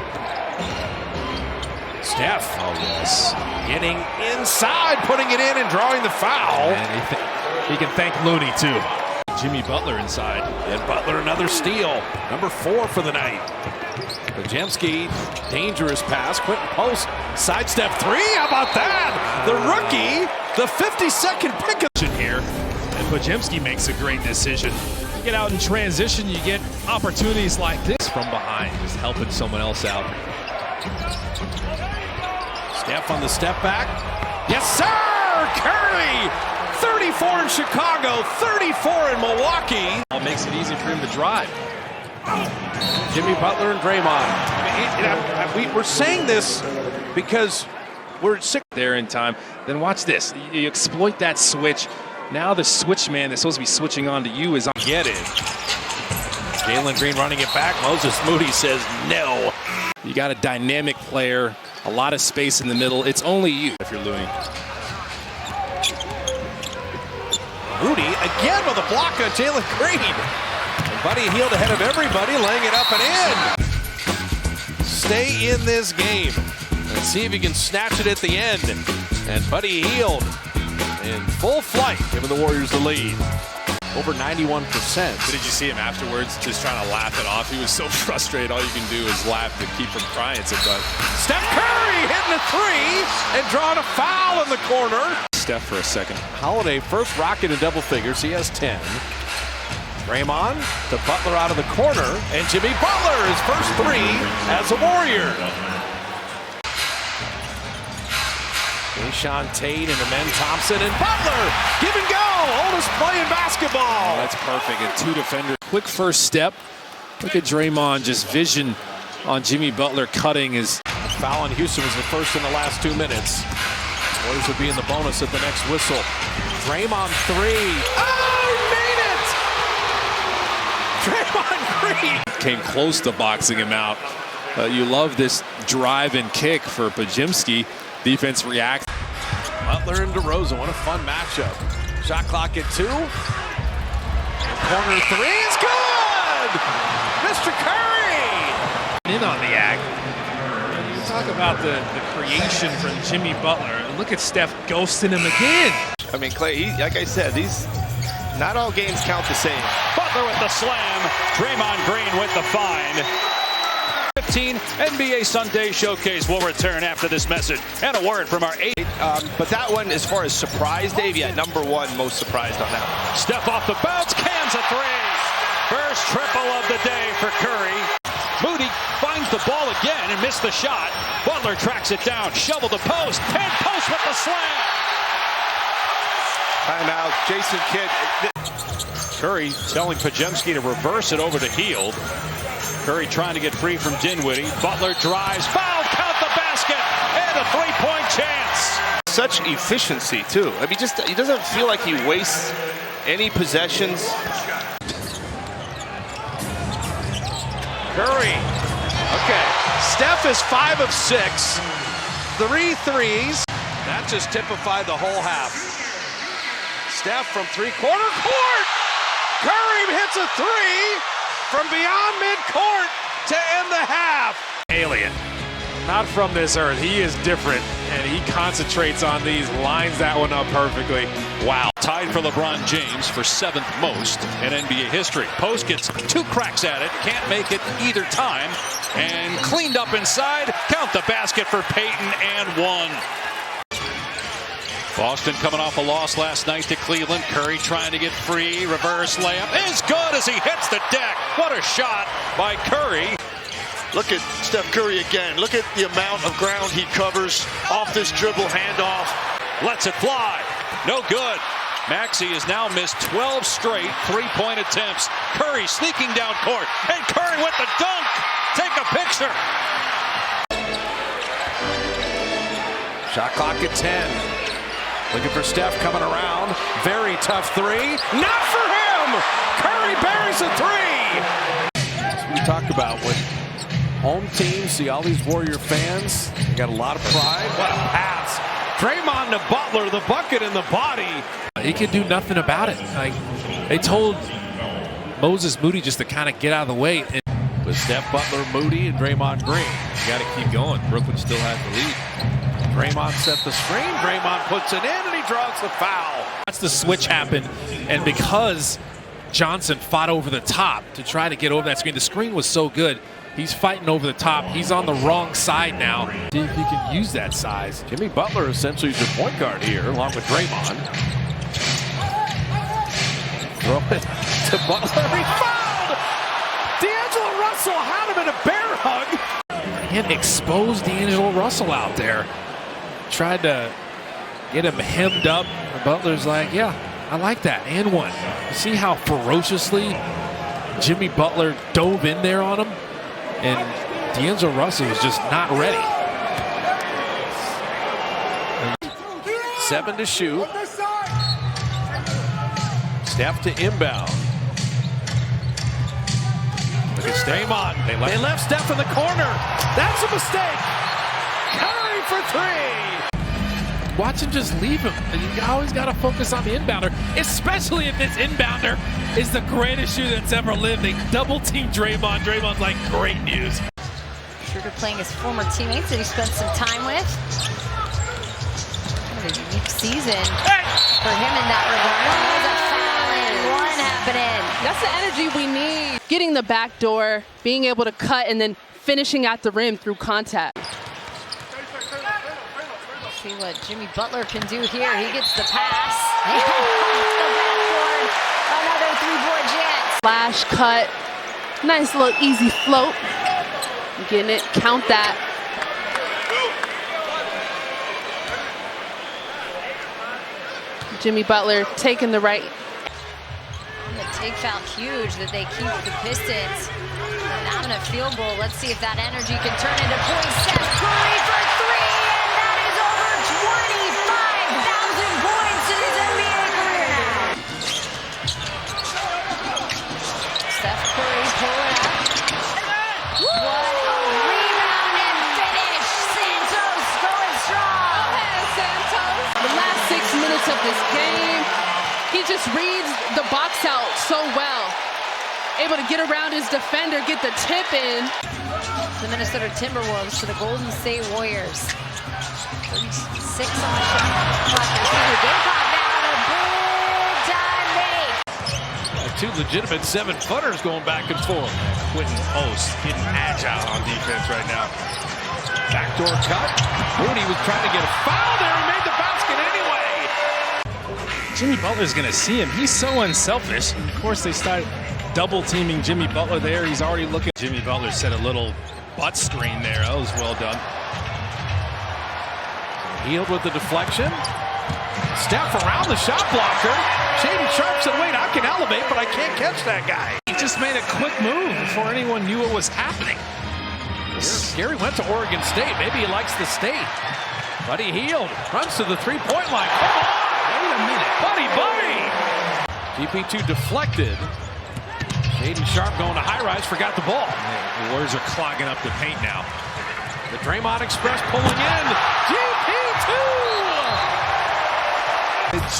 Steph. Oh, yes. Getting inside, putting it in and drawing the foul. And he can thank Looney, too. Jimmy Butler inside. And Butler another steal. Number 4 for the night. Pajemski, dangerous pass. Quentin post. Sidestep 3. How about that? The rookie, the 52nd pick in here. And Pajemski makes a great decision. You get out in transition, you get opportunities like this from behind, just helping someone else out. Steph on the step back. Yes, sir! Curry! 34 in Chicago, 34 in Milwaukee. It makes it easy for him to drive. Jimmy Butler and Draymond. We're saying this because we're sick. There in time. Then watch this. You exploit that switch. Now the switch man that's supposed to be switching on to you is on. Get it. Jalen Green running it back. Moses Moody says no. You got a dynamic player, a lot of space in the middle. It's only you if you're Looney. Moody again with a block on Jalen Green. And Buddy Hield ahead of everybody, laying it up and in. Stay in this game and see if you can snatch it at the end. And Buddy Hield in full flight, giving the Warriors the lead. over 91%. But did you see him afterwards just trying to laugh it off? He was so frustrated. All you can do is laugh to keep from crying sometimes. Steph Curry hitting a three and drawing a foul in the corner. Steph for a second. Holiday, first rocket in double figures. He has 10. Draymond to Butler out of the corner. And Jimmy Butler, his first three as a Warrior. Deshaun Tate and Amen Thompson and Butler. Give and go. Oldest play in basketball. That's perfect. And two defenders. Quick first step. Look at Draymond, just vision on Jimmy Butler cutting his. Foul in Houston was the first in the last 2 minutes. Warriors will be in the bonus at the next whistle. Draymond three. Oh, he made it! Draymond Green. Came close to boxing him out. You love this drive and kick for Pajimski. Defense reacts. Butler and DeRozan, what a fun matchup. Shot clock at 2. Corner three is good! Mr. Curry! In on the act. You talk about the creation from Jimmy Butler. Look at Steph ghosting him again. I mean, Clay, like I said, not all games count the same. Butler with the slam. Draymond Green with the find. 15 NBA Sunday Showcase will return after this message. And a word from our 8. But that one, as far as surprise, Dave, yeah, number 1 most surprised on that one. Steph off the bounce, cans a three. First triple of the day for Curry. Moody finds the ball again and missed the shot. Butler tracks it down, shovel the post, 10 post with the slam. Timeout, Jason Kidd. Curry telling Pajemski to reverse it over to Hield. Curry trying to get free from Dinwiddie. Butler drives, foul, count the basket, and a three-point chance. Such efficiency, too. I mean, he doesn't feel like he wastes any possessions. Curry. Okay. Steph is 5 of 6. 3 threes. That just typified the whole half. Steph from three-quarter court. Curry hits a three from beyond midcourt to end the half. Alien. Not from this earth. He is different, and he concentrates on these, lines that one up perfectly. Wow. Tied for LeBron James for 7th most in NBA history. Post gets 2 cracks at it, can't make it either time, and cleaned up inside. Count the basket for Payton and 1. Boston coming off a loss last night to Cleveland. Curry trying to get free. Reverse layup is good as he hits the deck. What a shot by Curry. Look at Steph Curry again. Look at the amount of ground he covers off this dribble handoff. Lets it fly. No good. Maxey has now missed 12 straight three-point attempts. Curry sneaking down court. And Curry with the dunk. Take a picture. Shot clock at 10. Looking for Steph coming around. Very tough three. Not for him! Curry buries a three! That's what we talk about when home teams see all these Warrior fans. They got a lot of pride. What a pass. Draymond to Butler, the bucket in the body. He can do nothing about it. Like, they told Moses Moody just to kind of get out of the way. And with Steph, Butler, Moody, and Draymond Green. You got to keep going. Brooklyn still has the lead. Draymond set the screen. Draymond puts it in, and he draws the foul. That's the switch happened, and because Johnson fought over the top to try to get over that screen, the screen was so good. He's fighting over the top. He's on the wrong side now. See if he can use that size. Jimmy Butler essentially is your point guard here, along with Draymond. Throw it to Butler. He fouled! D'Angelo Russell had him in a bear hug. And exposed D'Angelo Russell out there. Tried to get him hemmed up. Butler's like, yeah, I like that. And 1. You see how ferociously Jimmy Butler dove in there on him? And D'Angelo Russell was just not ready. 7 to shoot. Steph to inbound. Look at Draymond. They left Steph in the corner. That's a mistake. Curry for 3. Watch him just leave him. You always got to focus on the inbounder, especially if this inbounder is the greatest shooter that's ever lived. They double-team Draymond. Draymond's like, great news. Schroeder playing his former teammates that he spent some time with. Kind of a unique season for him in that regard. Oh, there's a foul in 1 happening. That's the energy we need. Getting the back door, being able to cut, and then finishing at the rim through contact. See what Jimmy Butler can do here. He gets the pass. Off the backboard. Another three-point chance. Flash cut. Nice little easy float. Getting it. Count that. Jimmy Butler taking the right. The take foul huge that they keep the Pistons without a field goal. Let's see if that energy can turn into points. Steph Curry for three, and that is over 25,000 points in his NBA career now. Steph Curry pull it up. What a rebound and finish. Santos going strong. Go ahead, Santos. The last 6 minutes of this game, he just reads the box out so well. Able to get around his defender, get the tip in. The Minnesota Timberwolves to the Golden State Warriors. 36 on the shot clock. They caught down a big time make. Two legitimate 7-footers going back and forth. Quentin Post getting agile on defense right now. Backdoor cut. Moody was trying to get a foul there. He made the basket anyway. Jimmy Butler's going to see him. He's so unselfish. Of course, they start double teaming Jimmy Butler there. He's already looking. Jimmy Butler set a little butt screen there. That was well done. Healed with the deflection. Steph around the shot blocker. Shaden Sharp said, wait, I can elevate, but I can't catch that guy. He just made a quick move before anyone knew what was happening. Gary went to Oregon State. Maybe he likes the state. But he healed. Runs to the three-point line. Come on. Wait a minute. Buddy. GP2 deflected. Shaden Sharp going to high-rise. Forgot the ball. The Warriors are clogging up the paint now. The Draymond Express pulling in. GP2.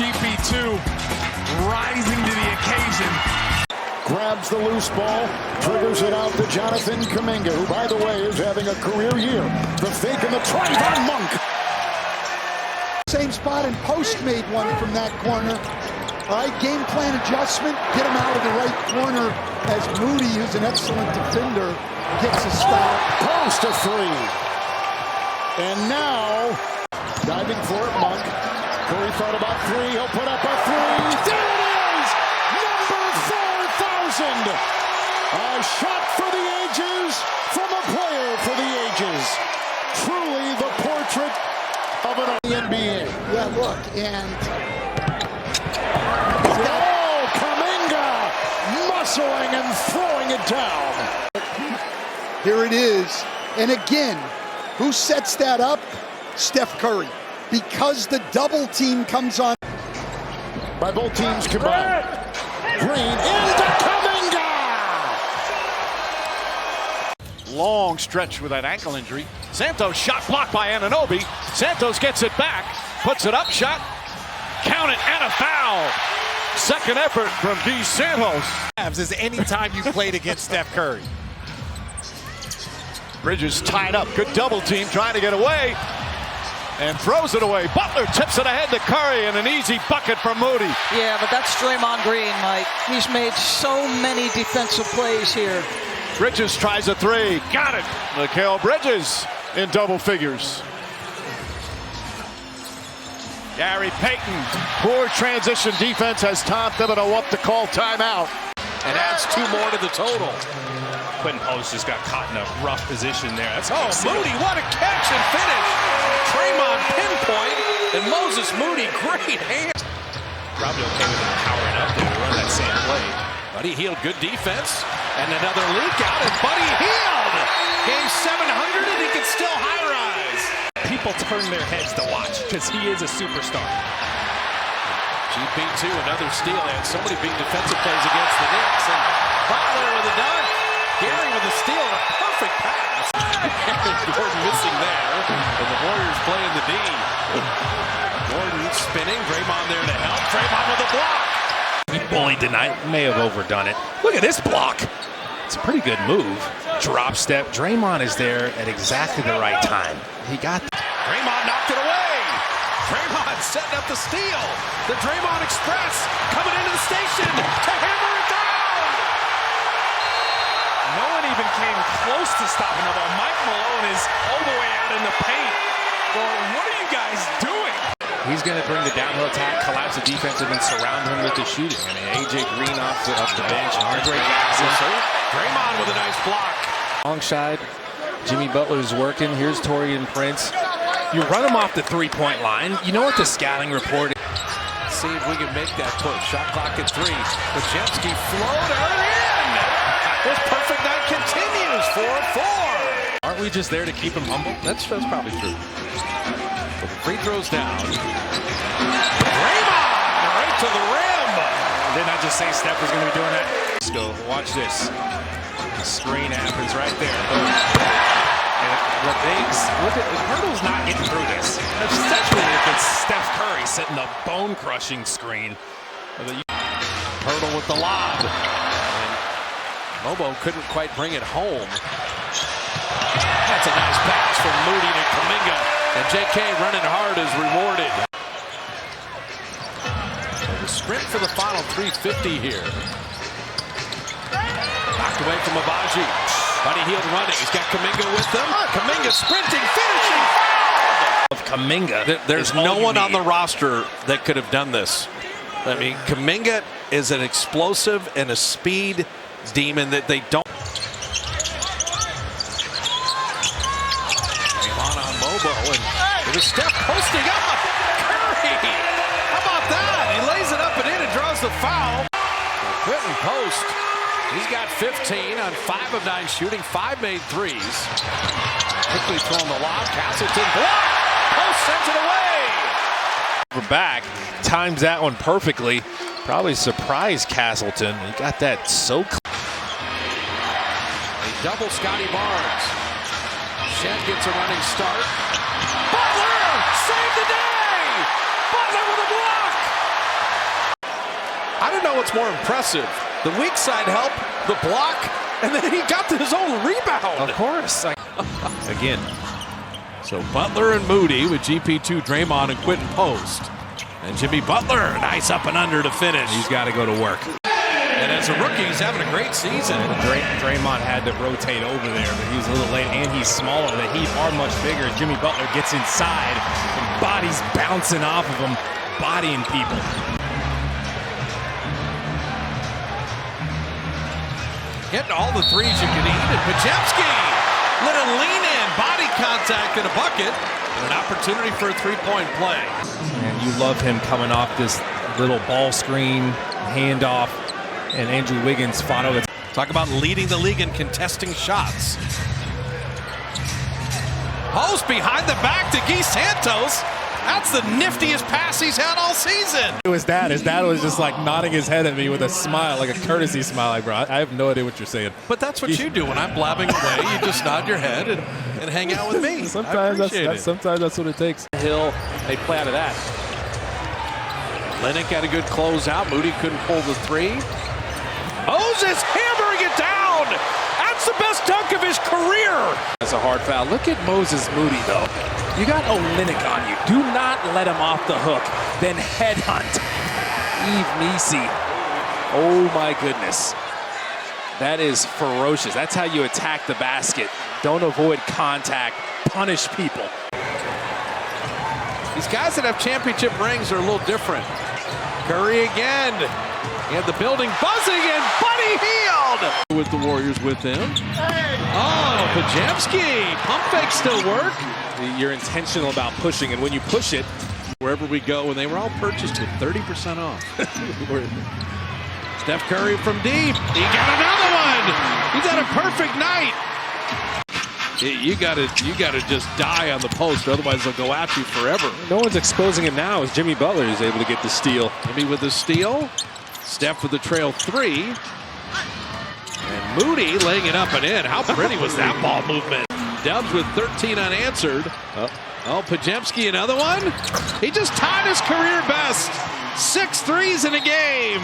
GP2 rising to the occasion. Grabs the loose ball, triggers it out to Jonathan Kuminga, who, by the way, is having a career year. The fake and the drive on Monk. Same spot, and Post made one from that corner. All right, game plan adjustment. Get him out of the right corner as Moody, who's an excellent defender, gets a stop. Post a three. And now, diving for it, Monk. Curry thought about three. He'll put up a three. There it is! Number 4,000. A shot for the ages from a player for the ages. Truly the portrait of an NBA. Yeah, look, and Kuminga muscling and throwing it down. here it is. And again, who sets that up? Steph Curry. Because the double team comes on. By both teams combined. Green into Kuminga! Long stretch with that ankle injury. Santos shot blocked by Anunoby. Santos gets it back. Puts it up, shot. Count it, and a foul. Second effort from D. Santos. Is any time you played against Steph Curry. Bridges tied up. Good double team trying to get away. And throws it away. Butler tips it ahead to Curry, and an easy bucket from Moody. Yeah, but that's Draymond Green, Mike. He's made so many defensive plays here. Bridges tries a three. Got it. Mikal Bridges in double figures. Gary Payton. Poor transition defense as Tom Thibodeau up to call timeout. And adds two more to the total. Quentin Post just got caught in a rough position there. That's Moody, what a catch and finish. Draymond pinpoint, and Moses Moody, great hand. Probably okay with him powering up there to run that same play. Buddy Hield, good defense. And another leak out, and Buddy Hield. Game 700, and he can still high-rise. People turn their heads to watch because he is a superstar. GP2, another steal, and so many big defensive plays against the Knicks. And Butler with a dunk. Gary with a steal and a perfect pass. Gordon missing there. And the Warriors playing the D. Gordon spinning. Draymond there to help. Draymond with a block. He bullied tonight. May have overdone it. Look at this block. It's a pretty good move. Drop step. Draymond is there at exactly the right time. He got Draymond knocked it away. Draymond setting up the steal. The Draymond Express coming into the station to hammer even came close to stopping the ball. Mike Malone is all the way out in the paint. Going, what are you guys doing? He's going to bring the downhill attack, collapse the defense, and then surround him with the shooting. I mean, A.J. Green off the bench. Andre Jackson. Draymond with a nice block. Long side. Jimmy Butler's working. Here's Taurean Prince. You run him off the three-point line. You know what the scouting report is. See if we can make that push. Shot clock at 3. Bujemski floater in. This perfect night continues. 4-4. Aren't we just there to keep him humble? That's probably true. But the free throws down. Draymond right to the rim. Didn't I just say Steph was going to be doing that? Let's go. Watch this. The screen happens right there. And the bigs, look at Hurdle's not getting through this. Especially if it's Steph Curry setting the bone-crushing screen. Hurdle with the lob. And Mobo couldn't quite bring it home. That's a nice pass from Moody to Kuminga. And J.K. running hard is rewarded. So the sprint for the final 3:50 here. Knocked away from Abaji. Buddy Hield running. He's got Kuminga with them. Kuminga sprinting, finishing. Of Kuminga. There's no one on the roster that could have done this. I mean, Kuminga is an explosive and a speed demon that they don't. On Mobo, and it was Steph posting up. Curry, how about that? He lays it up and in and draws the foul. Quentin Post, he's got 15 on 5 of 9 shooting, 5 made threes. Quickly throwing the lob, Castleton block. Post sends it away. We're back, times that one perfectly. Probably surprised Castleton. He got that so clean. A double Scotty Barnes. Shed gets a running start. Butler saved the day! Butler with a block! I don't know what's more impressive. The weak side help, the block, and then he got to his own rebound. Of course. Again. So Butler and Moody with GP2, Draymond, and Quentin Post. And Jimmy Butler, nice up and under to finish. He's got to go to work. And as a rookie, he's having a great season. Draymond had to rotate over there, but he was a little late, and he's smaller. The Heat are much bigger. Jimmy Butler gets inside, and bodies bouncing off of him, bodying people. Getting all the threes you can eat. And Bujemski, little lean in, body contact and a bucket, and an opportunity for a three-point play. And you love him coming off this little ball screen, handoff. And Andrew Wiggins followed it. Talk about leading the league in contesting shots. Post behind the back to Guy Santos. That's the niftiest pass he's had all season. It was Dad. His dad was just like nodding his head at me with a smile, like a courtesy smile. Like, bro, I have no idea what you're saying. But that's what you do when I'm blabbing away. You just nod your head and hang out with me. Sometimes that's what it takes. Hill, they play out of that. Lennox got a good closeout. Moody couldn't pull the three. Moses hammering it down. That's the best dunk of his career. That's a hard foul. Look at Moses Moody, though. You got Olynyk on you. Do not let him off the hook. Then headhunt Yves Nisi. Oh, my goodness. That is ferocious. That's how you attack the basket. Don't avoid contact. Punish people. These guys that have championship rings are a little different. Curry again. And the building buzzing, and Buddy Hield with the Warriors with him. Oh, Bujemski. Pump fake still work. You're intentional about pushing, and when you push it, wherever we go, and they were all purchased at 30% off. Steph Curry from deep. He got another one. He's had a perfect night. You gotta just die on the post, otherwise they'll go at you forever. No one's exposing him now as Jimmy Butler is able to get the steal. Jimmy with the steal. Steph with the trail 3. And Moody laying it up and in. How pretty was that ball movement? Dubs with 13 unanswered. Oh, Bujemski, another one. He just tied his career best. 6 threes in a game.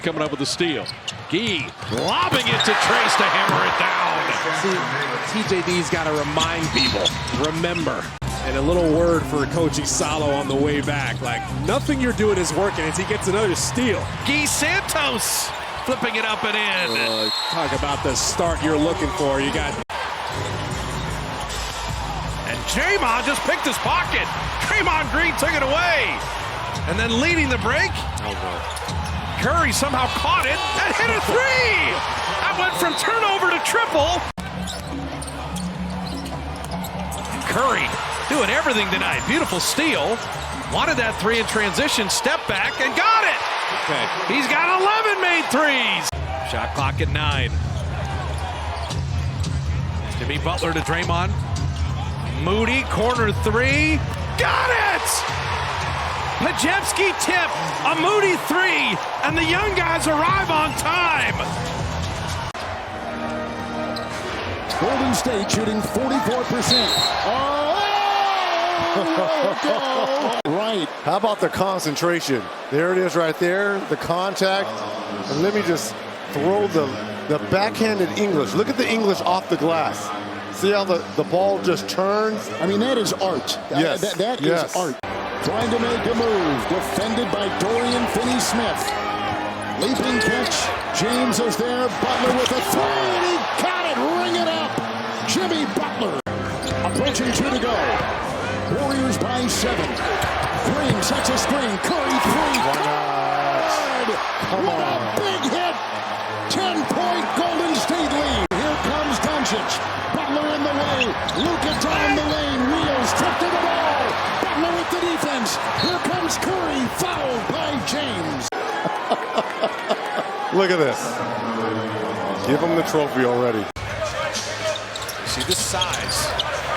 Coming up with a steal. Gee, lobbing it to Trace to hammer it down. See, TJD's got to remind people, remember. And a little word for Coach Isalo on the way back. Like, nothing you're doing is working as he gets another steal. Guy Santos flipping it up and in. Talk about the start you're looking for. You got. And Draymond just picked his pocket. Draymond Green took it away. And then leading the break. Oh, no. Curry somehow caught it and hit a three. That went from turnover to triple. Curry doing everything tonight. Beautiful steal. Wanted that three in transition. Step back and got it. Okay. He's got 11 made threes. Shot clock at 9. Jimmy Butler to Draymond. Moody, corner three. Got it! Pajemski tip, a Moody three, and the young guys arrive on time. Golden State shooting 44%. Right. How about the concentration? There it is right there, the contact. And let me just throw the backhanded English. Look at the English off the glass. See how the ball just turns? I mean, that is art. Yes. That is art. Trying to make a move. Defended by Dorian Finney-Smith. Leaping catch. James is there. Butler with a three. And he got it. Ring it up. Jimmy Butler. Approaching 2 to go. Warriors by 7. Green sets a screen. Curry three. Why not? Come what on. a big hit. 10-point Golden State lead. Here comes Doncic. Butler in the way. Luka down the lane. Wheels trip to the ball. Butler with the defense. Here comes Curry. Fouled by James. Look at this. Give him the trophy already. See the size.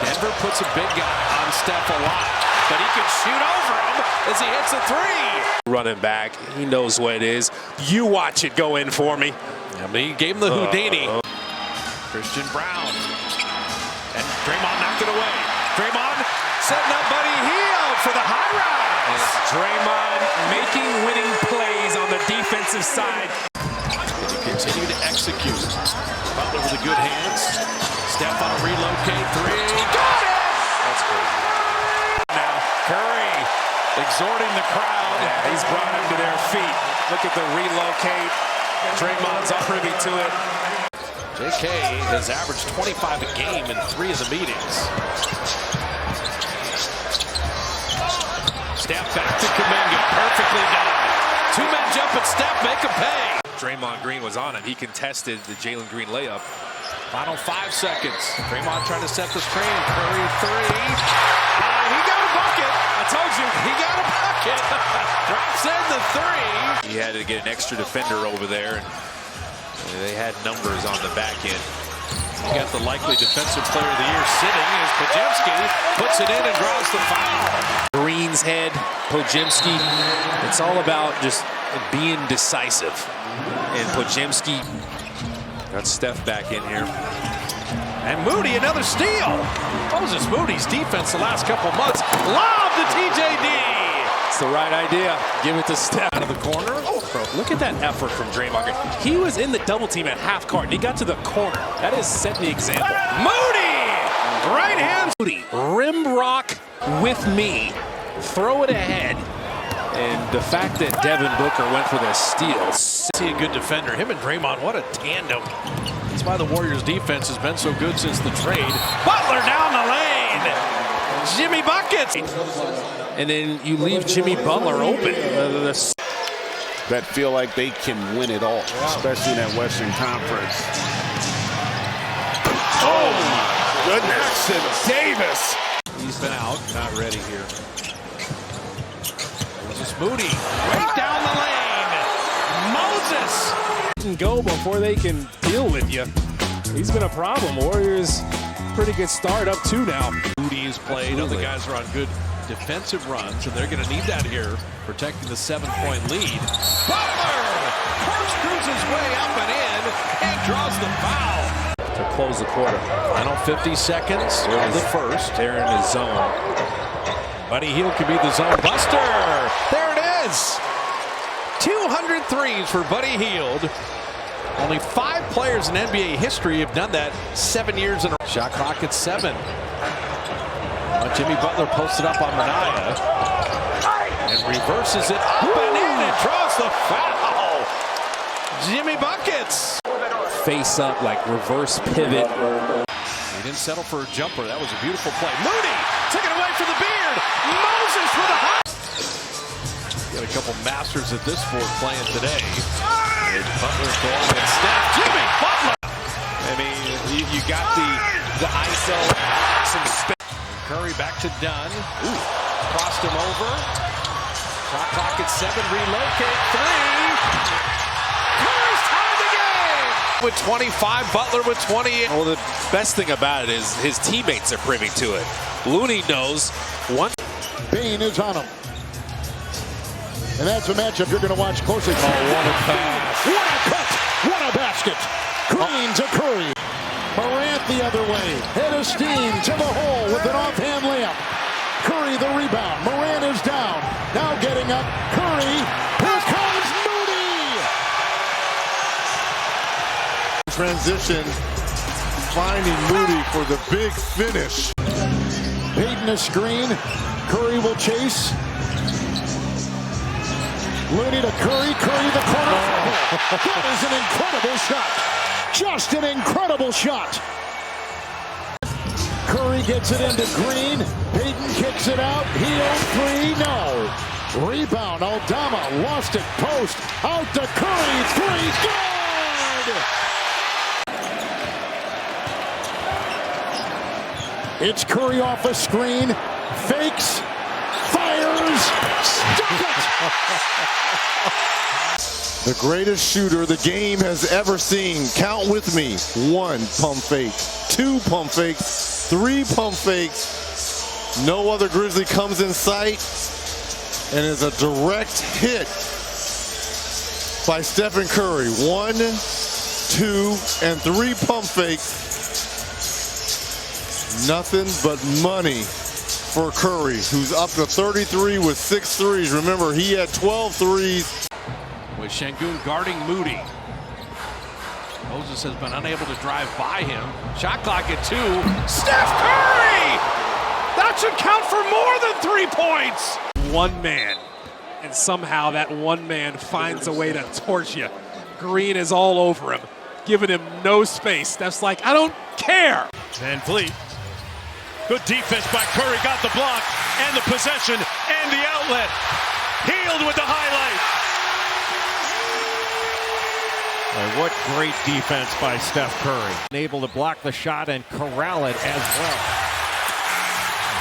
Denver puts a big guy on Steph a lot, but he can shoot over him as he hits a three. Running back, he knows what it is. You watch it go in for me. Yeah, but he gave him the Houdini. Christian Brown. And Draymond knocked it away. Draymond setting up Buddy Hield for the high rise. Draymond making winning plays on the defensive side. Can you continue to execute? Butler with the good hands. Steph on a relocate three. Got it! That's crazy. Now Curry exhorting the crowd. Yeah, he's brought them to their feet. Look at the relocate. Draymond's up privy to it. JK has averaged 25 a game in 3 of the meetings. Steph back to Kuminga. Perfectly done. 2-man jump and Steph make him pay. Draymond Green was on him. He contested the Jalen Green layup. Final 5 seconds. Draymond trying to set the screen. Curry three. He got a bucket. I told you, he got a bucket. Drops in the three. He had to get an extra defender over there, and they had numbers on the back end. You got the likely defensive player of the year sitting as Pajemski puts it in and draws the foul. Green's head, Pojemski. It's all about just being decisive. And Pojemski got Steph back in here. And Moody, another steal. Moses Moody's defense the last couple months. Lob to TJD. It's the right idea. Give it to Steph. Out of the corner. Bro, look at that effort from Draymond Green. He was in the double team at half court, and he got to the corner. That is set the example. Moody! Right hand. Moody, rim rock with me. Throw it ahead. And the fact that Devin Booker went for the steal. See a good defender. Him and Draymond, what a tandem. That's why the Warriors defense has been so good since the trade. Butler down the lane. Jimmy buckets. And then you leave Jimmy Butler open. That feel like they can win it all, especially in that Western Conference. Oh, goodness. And Davis. He's been out, not ready here. Moses Moody, right down the lane. Moses. Can go before they can deal with you. He's been a problem. Warriors, pretty good start, up 2 now. Moody has played. Other guys are on good defensive runs, and they're going to need that here, protecting the 7-point lead. Butler! Screws his way up and in, and draws the foul. To close the quarter. Final 50 seconds of the first. They're in the zone. Buddy Hield could be the zone buster. There it is. 203s for Buddy Hield. Only 5 players in NBA history have done that 7 years in a row. Shot clock at 7. Jimmy Butler posted up on Minaya and reverses it up and in and draws the foul. Jimmy buckets. Face up, like reverse pivot. He didn't settle for a jumper. That was a beautiful play. Moody took it away for the beard. Moses for the high. Got a couple masters at this sport playing today. Butler going and Steph. Jimmy Butler. I mean, you got the ISO. Some space. Curry back to Dunn. Ooh, crossed him over. Shot clock at 7. Relocate 3. Curry's tied the game with 25. Butler with 28. Well, the best thing about it is his teammates are privy to it. Looney knows one. Bain is on him. And that's a matchup you're going to watch closely. Oh, what a pass. What a cut. What a basket. Green to Curry. Morant the other way. Head of steam to the hole with an offhand layup. Curry the rebound. Morant is down. Now getting up. Curry. Here comes Moody. Transition. Finding Moody for the big finish. Payton a screen. Curry will chase. Looney to Curry. Curry the corner. That is an incredible shot. Just an incredible shot. Curry gets it into Green. Payton kicks it out. Heel 3. No. Rebound. Aldama lost it. Post. Out to Curry. 3. Good. It's Curry off a screen. Fakes. Fires. Stuck it. The greatest shooter the game has ever seen. Count with me. 1 pump fake, 2 pump fakes, 3 pump fakes. No other Grizzly comes in sight and is a direct hit by Stephen Curry. 1, 2, and 3 pump fakes. Nothing but money for Curry, who's up to 33 with 6 threes. Remember, he had 12 threes. With Şengün guarding Moody. Moses has been unable to drive by him. Shot clock at 2. Steph Curry! That should count for more than 3 points. One man, and somehow that one man finds a way to torch you. Green is all over him, giving him no space. That's like, I don't care. Van Vliet. Good defense by Curry. Got the block and the possession and the outlet. Healed with the highlight. What great defense by Steph Curry. Able to block the shot and corral it as well.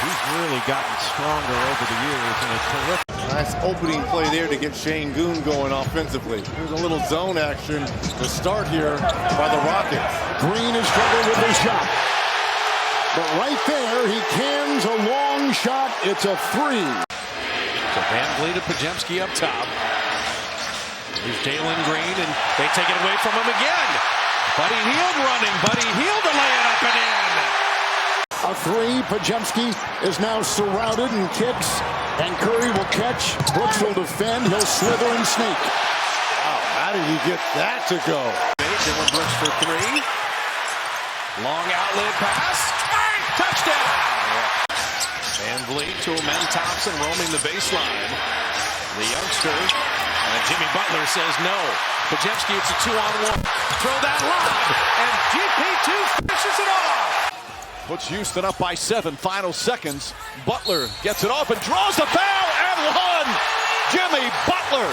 He's really gotten stronger over the years, and it's terrific. Nice opening play there to get Şengün going offensively. There's a little zone action to start here by the Rockets. Green is struggling with his shot. But right there, he cans a long shot. It's a 3. So Van Vliet to Podziemski up top. Here's Draymond Green, and they take it away from him again. Buddy Hield running. Buddy Hield to lay it up and in. A 3. Podziemski is now surrounded and kicks. And Curry will catch. Brooks will defend. He'll slither and sneak. Wow, how did he get that to go? Dylan Brooks for 3. Long outlet pass. Touchdown. Van Vliet to Amen Thompson roaming the baseline. The youngster. And Jimmy Butler says no. Podziemski, it's a 2-on-1. Throw that lob. And GP2 finishes it off. Puts Houston up by 7. Final seconds. Butler gets it off and draws the foul and 1. Jimmy Butler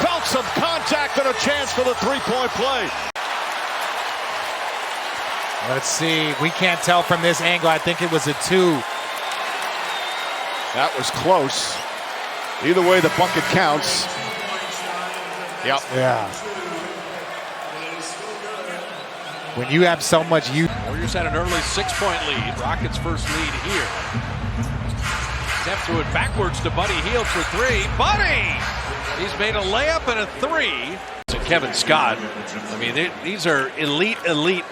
felt some contact and a chance for the 3-point play. Let's see. We can't tell from this angle. I think it was a 2. That was close. Either way, the bucket counts. Yep. Yeah. When you have so much Warriors had an early 6-point lead. Rockets' first lead here. Steph threw it backwards to Buddy Hield for 3. Buddy! He's made a layup and a 3. To Kevin Scott. I mean, these are elite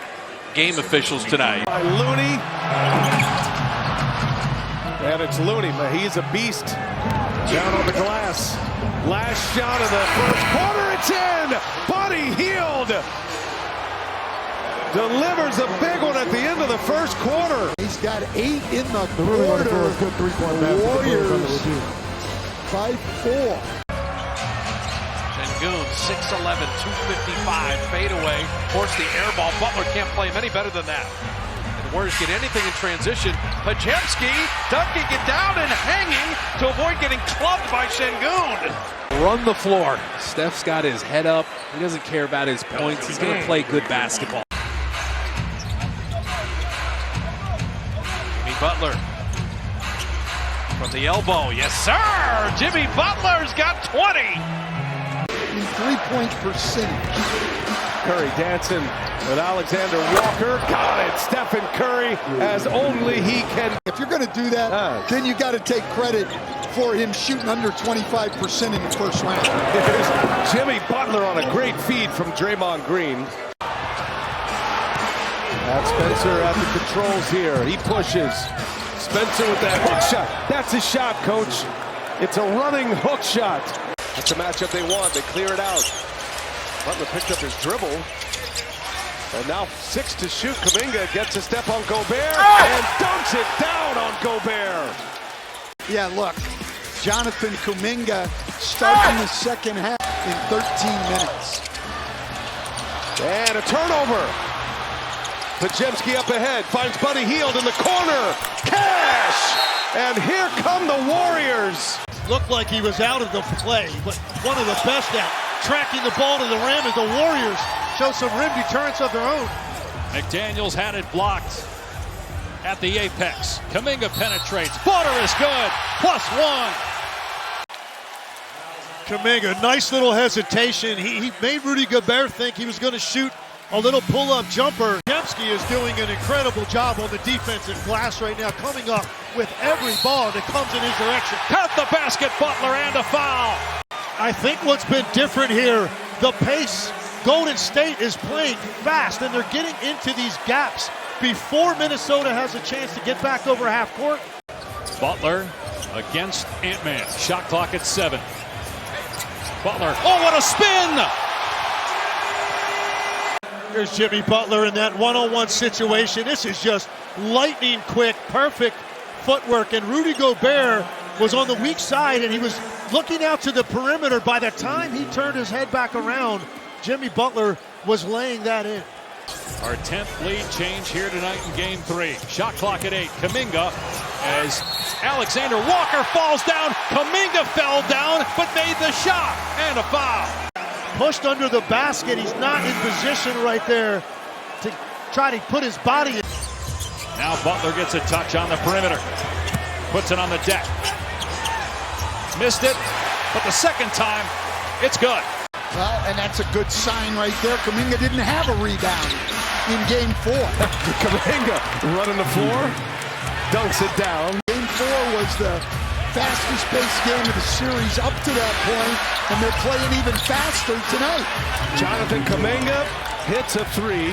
game officials tonight. By Looney. And it's Looney, but he's a beast. Down on the glass. Last shot of the first quarter, it's in! Buddy Hield delivers a big one at the end of the first quarter. He's got 8 in the quarter. Good 3-point basket. Warriors by 4. Sengun, 6'11", 255, fadeaway, forced the air ball. Butler can't play him any better than that. And the Warriors get anything in transition. Pajemski dunking it down and hanging to avoid getting clubbed by Sengun. Run the floor. Steph's got his head up. He doesn't care about his points. He's going to play good basketball. Jimmy Butler from the elbow. Yes, sir. Jimmy Butler's got 20. In three-point percentage. Curry dancing with Alexander Walker. Got it. Stephen Curry, as only he can. If you're going to do that, then you got to take credit for him shooting under 25% in the first round. Here's Jimmy Butler on a great feed from Draymond Green. That's Spencer at the controls here. He pushes. Spencer with that hook shot. That's his shot, coach. It's a running hook shot. That's the matchup they want. They clear it out. Butler picked up his dribble. And now 6 to shoot. Kuminga gets a step on Gobert and dunks it down on Gobert. Yeah, look, Jonathan Kuminga starting the second half in 13 minutes. And a turnover. Pajemski up ahead, finds Buddy Hield in the corner. Cash! And here come the Warriors. Looked like he was out of the play, but one of the best at tracking the ball to the rim as the Warriors show some rim deterrence of their own. McDaniels had it blocked at the apex. Kuminga penetrates. Butter is good. +1. Kuminga, nice little hesitation. He made Rudy Gobert think he was going to shoot a little pull-up jumper. Dembski is doing an incredible job on the defensive glass right now, coming up with every ball that comes in his direction. Count the basket, Butler, and a foul. I think what's been different here, the pace. Golden State is playing fast, and they're getting into these gaps before Minnesota has a chance to get back over half court. Butler against Ant-Man. Shot clock at 7. Butler, oh, what a spin! Here's Jimmy Butler in that one-on-one situation. This is just lightning quick, perfect footwork. And Rudy Gobert was on the weak side, and he was looking out to the perimeter. By the time he turned his head back around, Jimmy Butler was laying that in. Our 10th lead change here tonight in Game 3. Shot clock at 8. Kuminga as Alexander Walker falls down. Kuminga fell down but made the shot, and a foul. Pushed under the basket. He's not in position right there to try to put his body in. Now Butler gets a touch on the perimeter. Puts it on the deck. Missed it, but the second time, it's good. Well, and that's a good sign right there. Kuminga didn't have a rebound in Game 4. Kuminga running the floor, dunks it down. Game 4 was the fastest paced game of the series up to that point, and they're playing even faster tonight. Jonathan Kuminga hits a 3.